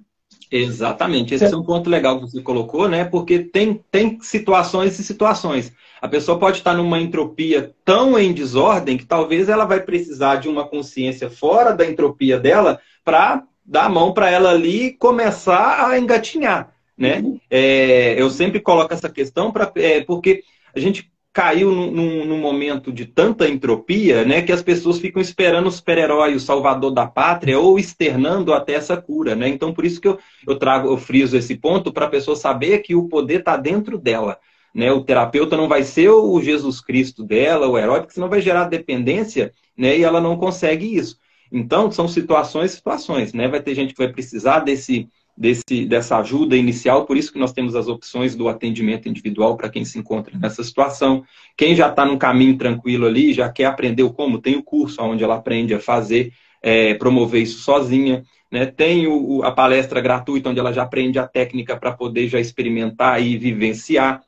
Exatamente. Esse é um ponto legal que você colocou, né? Porque tem situações e situações. A pessoa pode estar numa entropia tão em desordem que talvez ela vai precisar de uma consciência fora da entropia dela para dar a mão para ela ali e começar a engatinhar, né? Eu sempre coloco essa questão porque a gente caiu num momento de tanta entropia, né, que as pessoas ficam esperando o super-herói, o salvador da pátria, ou externando até essa cura, né? Então, por isso que eu friso esse ponto para a pessoa saber que o poder está dentro dela, né? O terapeuta não vai ser o Jesus Cristo dela, o herói, porque senão vai gerar dependência, né, e ela não consegue isso. Então, são situações, né? Vai ter gente que vai precisar dessa ajuda inicial, por isso que nós temos as opções do atendimento individual para quem se encontra nessa situação. Quem já está num caminho tranquilo ali, já quer aprender como, tem o curso onde ela aprende a fazer, promover isso sozinha, né? Tem a palestra gratuita, onde ela já aprende a técnica para poder já experimentar e vivenciar.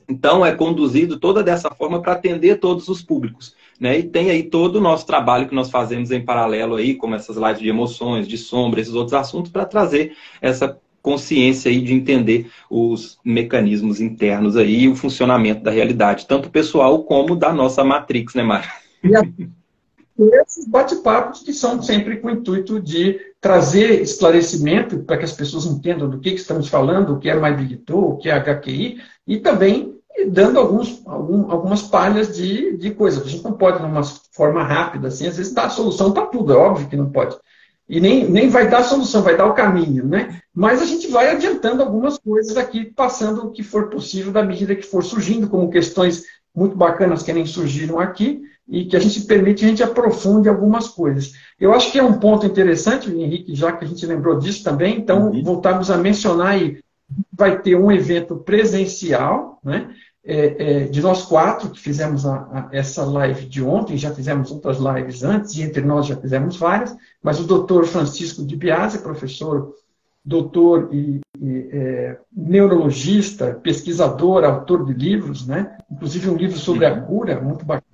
Então, é conduzido toda dessa forma para atender todos os públicos, né? E tem aí todo o nosso trabalho que nós fazemos em paralelo aí, como essas lives de emoções, de sombra, esses outros assuntos, para trazer essa consciência aí de entender os mecanismos internos aí e o funcionamento da realidade, tanto pessoal como da nossa Matrix, né, Mara? E esses bate-papos que são sempre com o intuito de trazer esclarecimento para que as pessoas entendam do que estamos falando, o que é MyBigTools, o que é HQI, e também dando algumas palhas de coisas. A gente não pode, numa forma rápida, assim, às vezes dar a solução para tudo, é óbvio que não pode. E nem vai dar a solução, vai dar o caminho, né? Mas a gente vai adiantando algumas coisas aqui, passando o que for possível da medida que for surgindo, como questões muito bacanas que nem surgiram aqui, e que a gente aprofunde algumas coisas. Eu acho que é um ponto interessante, Henrique, já que a gente lembrou disso também, então voltamos a mencionar aí, vai ter um evento presencial, né, de nós 4 que fizemos essa live de ontem, já fizemos outras lives antes, e entre nós já fizemos várias, mas o doutor Francisco de Biasi, professor, doutor e neurologista, pesquisador, autor de livros, né, inclusive um livro sobre a cura, muito bacana.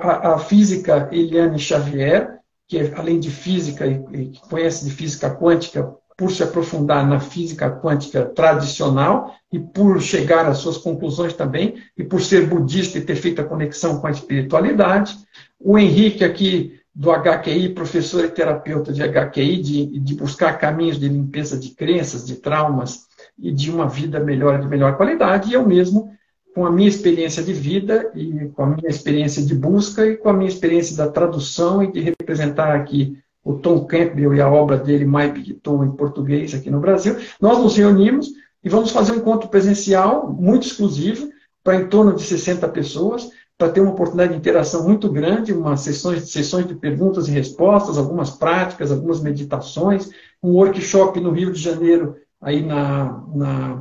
A física Eliane Xavier, que além de física e que conhece de física quântica, por se aprofundar na física quântica tradicional e por chegar às suas conclusões também, e por ser budista e ter feito a conexão com a espiritualidade. O Henrique aqui, do HQI, professor e terapeuta de HQI, de buscar caminhos de limpeza de crenças, de traumas e de uma vida melhor, de melhor qualidade, e eu mesmo, com a minha experiência de vida e com a minha experiência de busca e com a minha experiência da tradução e de representar aqui o Tom Campbell e a obra dele, MyBigTools, em português, aqui no Brasil, nós nos reunimos e vamos fazer um encontro presencial muito exclusivo para em torno de 60 pessoas, para ter uma oportunidade de interação muito grande, sessões de perguntas e respostas, algumas práticas, algumas meditações, um workshop no Rio de Janeiro, aí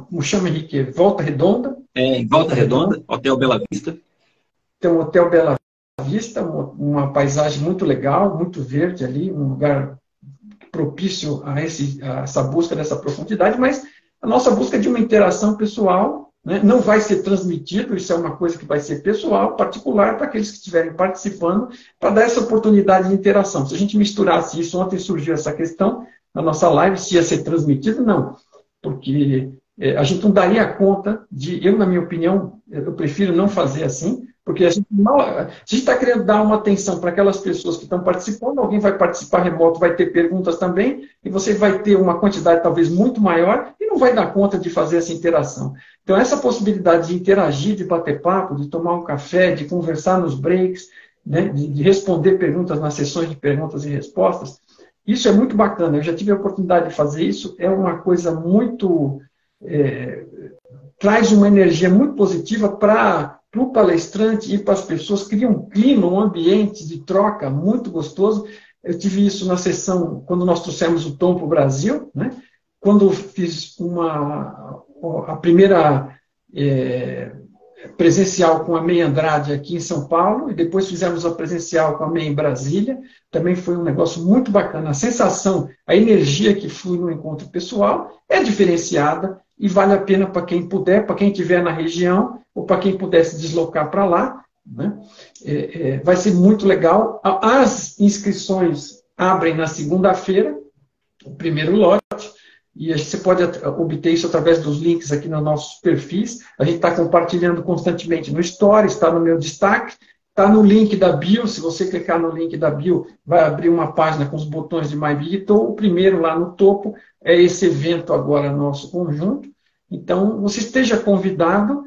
como chama, Henrique? Volta Redonda. Em Volta Redonda, Hotel Bela Vista. Tem um Hotel Bela Vista, uma paisagem muito legal, muito verde ali, um lugar propício a essa busca dessa profundidade, mas a nossa busca é de uma interação pessoal, né? Não vai ser transmitido, isso é uma coisa que vai ser pessoal, particular, para aqueles que estiverem participando, para dar essa oportunidade de interação. Se a gente misturasse isso, ontem surgiu essa questão na nossa live, se ia ser transmitido, não, porque a gente não daria conta eu, na minha opinião, eu prefiro não fazer assim, porque se a gente está querendo dar uma atenção para aquelas pessoas que estão participando, alguém vai participar remoto, vai ter perguntas também, e você vai ter uma quantidade talvez muito maior e não vai dar conta de fazer essa interação. Então, essa possibilidade de interagir, de bater papo, de tomar um café, de conversar nos breaks, né, de responder perguntas nas sessões de perguntas e respostas, isso é muito bacana. Eu já tive a oportunidade de fazer isso, é uma coisa muito... traz uma energia muito positiva para o palestrante e para as pessoas, cria um clima, um ambiente de troca muito gostoso, Eu tive isso na sessão, quando nós trouxemos o Tom para o Brasil, né? Quando eu fiz a primeira presencial com a MEI Andrade aqui em São Paulo, e depois fizemos a presencial com a MEI em Brasília, também foi um negócio muito bacana. A sensação, a energia que flui no encontro pessoal é diferenciada e vale a pena para quem puder, para quem estiver na região, ou para quem puder se deslocar para lá, né? Vai ser muito legal. As inscrições abrem na segunda-feira, o primeiro lote, e você pode obter isso através dos links aqui nos nossos perfis. A gente está compartilhando constantemente no Story, está no meu destaque, está no link da bio. Se você clicar no link da bio, vai abrir uma página com os botões de My Digital. O primeiro lá no topo é esse evento agora nosso conjunto. Então, você esteja convidado.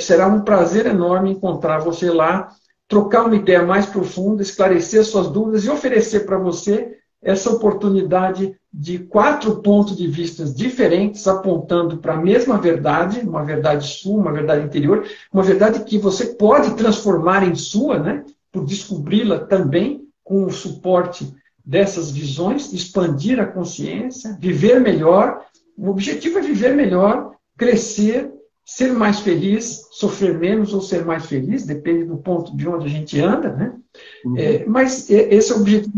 Será um prazer enorme encontrar você lá, trocar uma ideia mais profunda, esclarecer suas dúvidas e oferecer para você essa oportunidade de 4 pontos de vista diferentes, apontando para a mesma verdade, uma verdade sua, uma verdade interior, uma verdade que você pode transformar em sua, né, por descobri-la também com o suporte dessas visões, expandir a consciência, viver melhor. O objetivo é viver melhor, crescer, ser mais feliz, sofrer menos ou ser mais feliz, depende do ponto de onde a gente anda, né? Mas esse é o objetivo.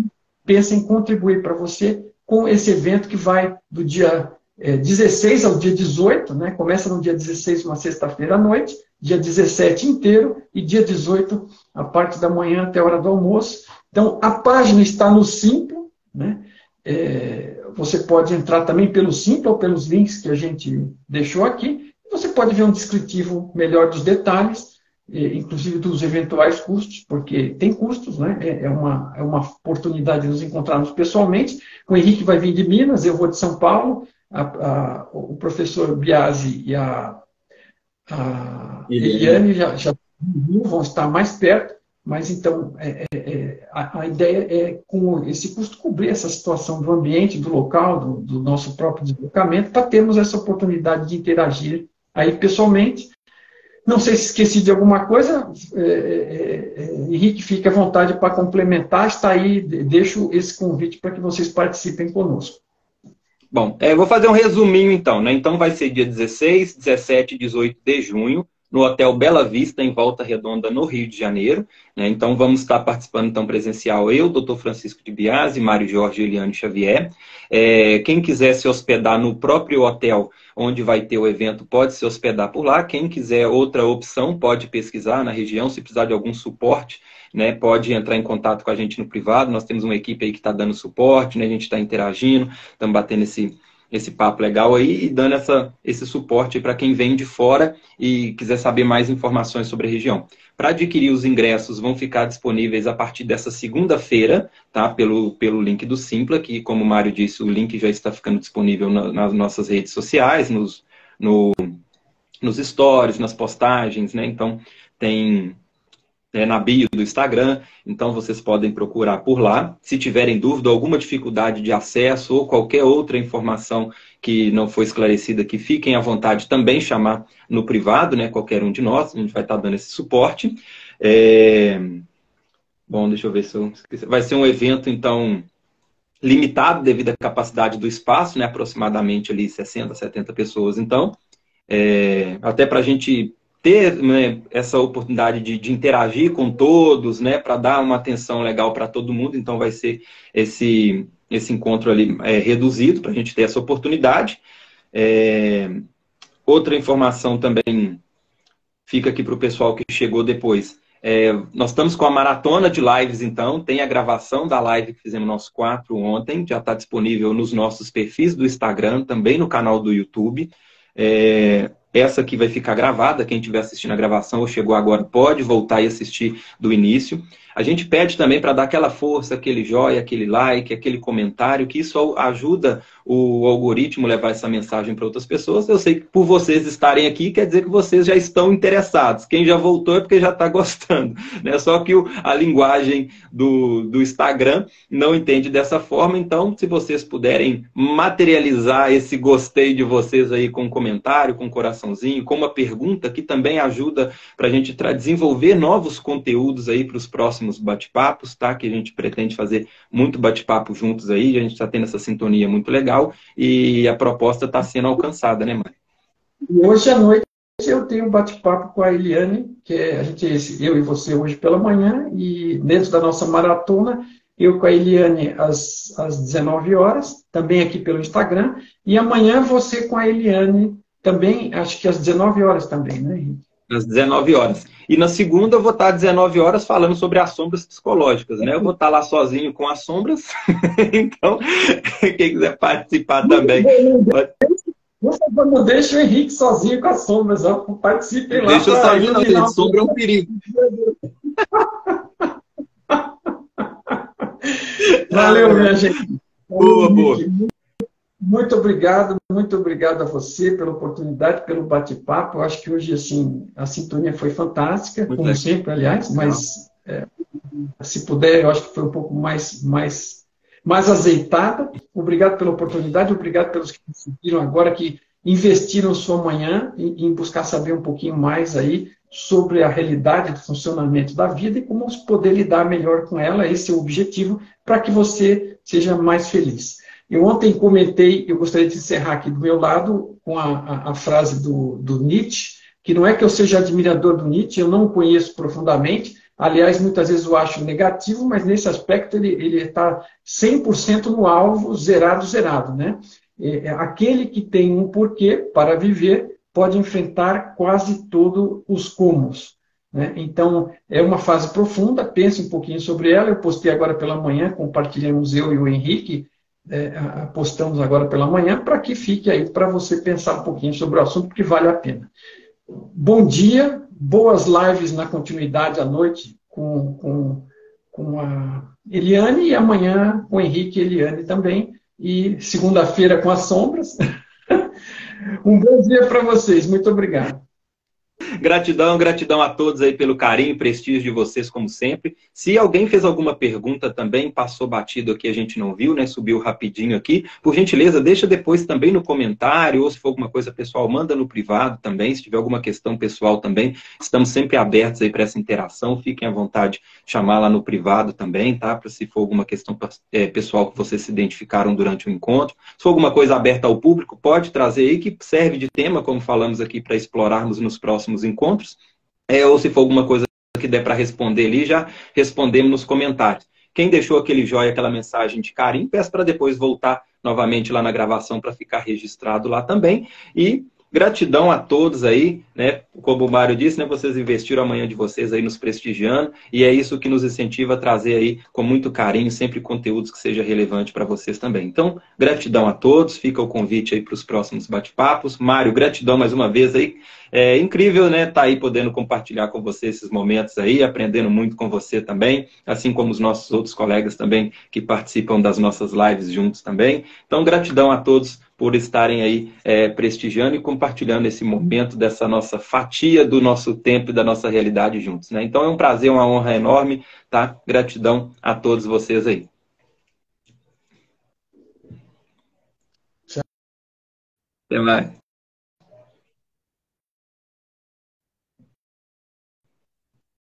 Pensa em contribuir para você com esse evento que vai do dia 16 ao dia 18, né? Começa no dia 16, uma sexta-feira à noite, dia 17 inteiro, e dia 18, a parte da manhã até a hora do almoço. Então, a página está no Simpla, né? Você pode entrar também pelo Simpla ou pelos links que a gente deixou aqui. Você pode ver um descritivo melhor dos detalhes, inclusive dos eventuais custos, porque tem custos, né? É uma oportunidade de nos encontrarmos pessoalmente. O Henrique vai vir de Minas, eu vou de São Paulo, o professor Biasi e a Eliane já vão estar mais perto, mas então a ideia é, com esse custo, cobrir essa situação do ambiente, do local, do nosso próprio deslocamento, para termos essa oportunidade de interagir aí pessoalmente. Não sei se esqueci de alguma coisa, Henrique, fique à vontade para complementar, está aí, deixo esse convite para que vocês participem conosco. Bom, eu vou fazer um resuminho então, né? Então vai ser dia 16, 17 e 18 de junho, no Hotel Bela Vista, em Volta Redonda, no Rio de Janeiro, né? Então vamos estar participando então presencial, eu, Dr. Francisco de Biasi, Mário Jorge e Eliane Xavier. Quem quiser se hospedar no próprio hotel onde vai ter o evento, pode se hospedar por lá. Quem quiser outra opção, pode pesquisar na região, se precisar de algum suporte, né, pode entrar em contato com a gente no privado. Nós temos uma equipe aí que está dando suporte, né, a gente está interagindo, estamos batendo esse papo legal aí e dando esse suporte para quem vem de fora e quiser saber mais informações sobre a região. Para adquirir os ingressos, vão ficar disponíveis a partir dessa segunda-feira, tá? Pelo link do Simpla, que, como o Mário disse, o link já está ficando disponível nas nossas redes sociais, nos stories, nas postagens, né? Então, tem na bio do Instagram, então vocês podem procurar por lá. Se tiverem dúvida, alguma dificuldade de acesso ou qualquer outra informação que não foi esclarecida aqui, fiquem à vontade também chamar no privado, né? Qualquer um de nós, a gente vai estar dando esse suporte. Bom, deixa eu ver se eu esqueci. Vai ser um evento, então, limitado devido à capacidade do espaço, né? Aproximadamente ali 60, 70 pessoas, então. Até para a gente ter, né, essa oportunidade de interagir com todos, né, para dar uma atenção legal para todo mundo. Então vai ser esse encontro ali reduzido para a gente ter essa oportunidade. Outra informação também fica aqui para o pessoal que chegou depois. Nós estamos com a maratona de lives, então, tem a gravação da live que fizemos nós 4 ontem, já está disponível nos nossos perfis do Instagram, também no canal do YouTube. Essa aqui vai ficar gravada, quem estiver assistindo a gravação ou chegou agora pode voltar e assistir do início. A gente pede também para dar aquela força, aquele joia, aquele like, aquele comentário, que isso ajuda o algoritmo a levar essa mensagem para outras pessoas. Eu sei que por vocês estarem aqui, quer dizer que vocês já estão interessados. Quem já voltou é porque já está gostando, né? Só que a linguagem do Instagram não entende dessa forma. Então, se vocês puderem materializar esse gostei de vocês aí com um comentário, com um coraçãozinho, com uma pergunta, que também ajuda para a gente desenvolver novos conteúdos aí para os próximos próximos bate-papos, tá? Que a gente pretende fazer muito bate-papo juntos aí, a gente está tendo essa sintonia muito legal e a proposta está sendo alcançada, né, Mário? E hoje à noite eu tenho um bate-papo com a Eliane, que é eu e você hoje pela manhã, e dentro da nossa maratona, eu com a Eliane às 19 horas, também aqui pelo Instagram, e amanhã você com a Eliane também, acho que às 19 horas também, né, Henrique? Às 19 horas. E na segunda eu vou estar às 19 horas falando sobre as sombras psicológicas, né? Eu vou estar lá sozinho com as sombras, então quem quiser participar também. Pode... Não deixa o Henrique sozinho com as sombras, participem lá. Deixa eu sozinho, não, gente. Sombra é um perigo. Valeu, minha gente. Boa, boa. Muito obrigado a você pela oportunidade, pelo bate-papo. Eu acho que hoje, assim, a sintonia foi fantástica, muito como legal. Sempre, aliás, mas se puder, eu acho que foi um pouco mais azeitada. Obrigado pela oportunidade, obrigado pelos que me seguiram agora, que investiram sua manhã em buscar saber um pouquinho mais aí sobre a realidade do funcionamento da vida e como poder lidar melhor com ela. Esse é o objetivo, para que você seja mais feliz. Eu ontem comentei, eu gostaria de encerrar aqui do meu lado com a frase do Nietzsche, que não é que eu seja admirador do Nietzsche, eu não o conheço profundamente, aliás, muitas vezes eu acho negativo, mas nesse aspecto ele está 100% no alvo, zerado, né? Aquele que tem um porquê para viver pode enfrentar quase todos os comos, né? Então, é uma fase profunda, pense um pouquinho sobre ela, eu postei agora pela manhã, compartilhamos eu e o Henrique, postamos agora pela manhã, para que fique aí para você pensar um pouquinho sobre o assunto, porque vale a pena. Bom dia, boas lives na continuidade à noite com a Eliane e amanhã com o Henrique e Eliane também, e segunda-feira com as sombras. Um bom dia para vocês, muito obrigado. Gratidão a todos aí pelo carinho e prestígio de vocês, como sempre. Se alguém fez alguma pergunta também, passou batido aqui, a gente não viu, né? Subiu rapidinho aqui. Por gentileza, deixa depois também no comentário, ou se for alguma coisa pessoal, manda no privado também. Se tiver alguma questão pessoal também, estamos sempre abertos aí para essa interação. Fiquem à vontade de chamar lá no privado também, tá? Para se for alguma questão pessoal que vocês se identificaram durante o encontro. Se for alguma coisa aberta ao público, pode trazer aí, que serve de tema, como falamos aqui, para explorarmos nos próximos encontros, ou se for alguma coisa que der para responder ali, já respondemos nos comentários. Quem deixou aquele joia, aquela mensagem de carinho, peço para depois voltar novamente lá na gravação para ficar registrado lá também. E gratidão a todos aí, né? Como o Mário disse, né? Vocês investiram a manhã de vocês aí nos prestigiando, e é isso que nos incentiva a trazer aí com muito carinho sempre conteúdos que seja relevante para vocês também. Então, gratidão a todos, fica o convite aí para os próximos bate-papos. Mário, gratidão mais uma vez aí. É incrível, né? Tá aí podendo compartilhar com você esses momentos aí, aprendendo muito com você também, assim como os nossos outros colegas também que participam das nossas lives juntos também. Então, gratidão a todos por estarem aí prestigiando e compartilhando esse momento dessa nossa fatia do nosso tempo e da nossa realidade juntos, né? Então é um prazer, uma honra enorme, tá? Gratidão a todos vocês aí. Até mais.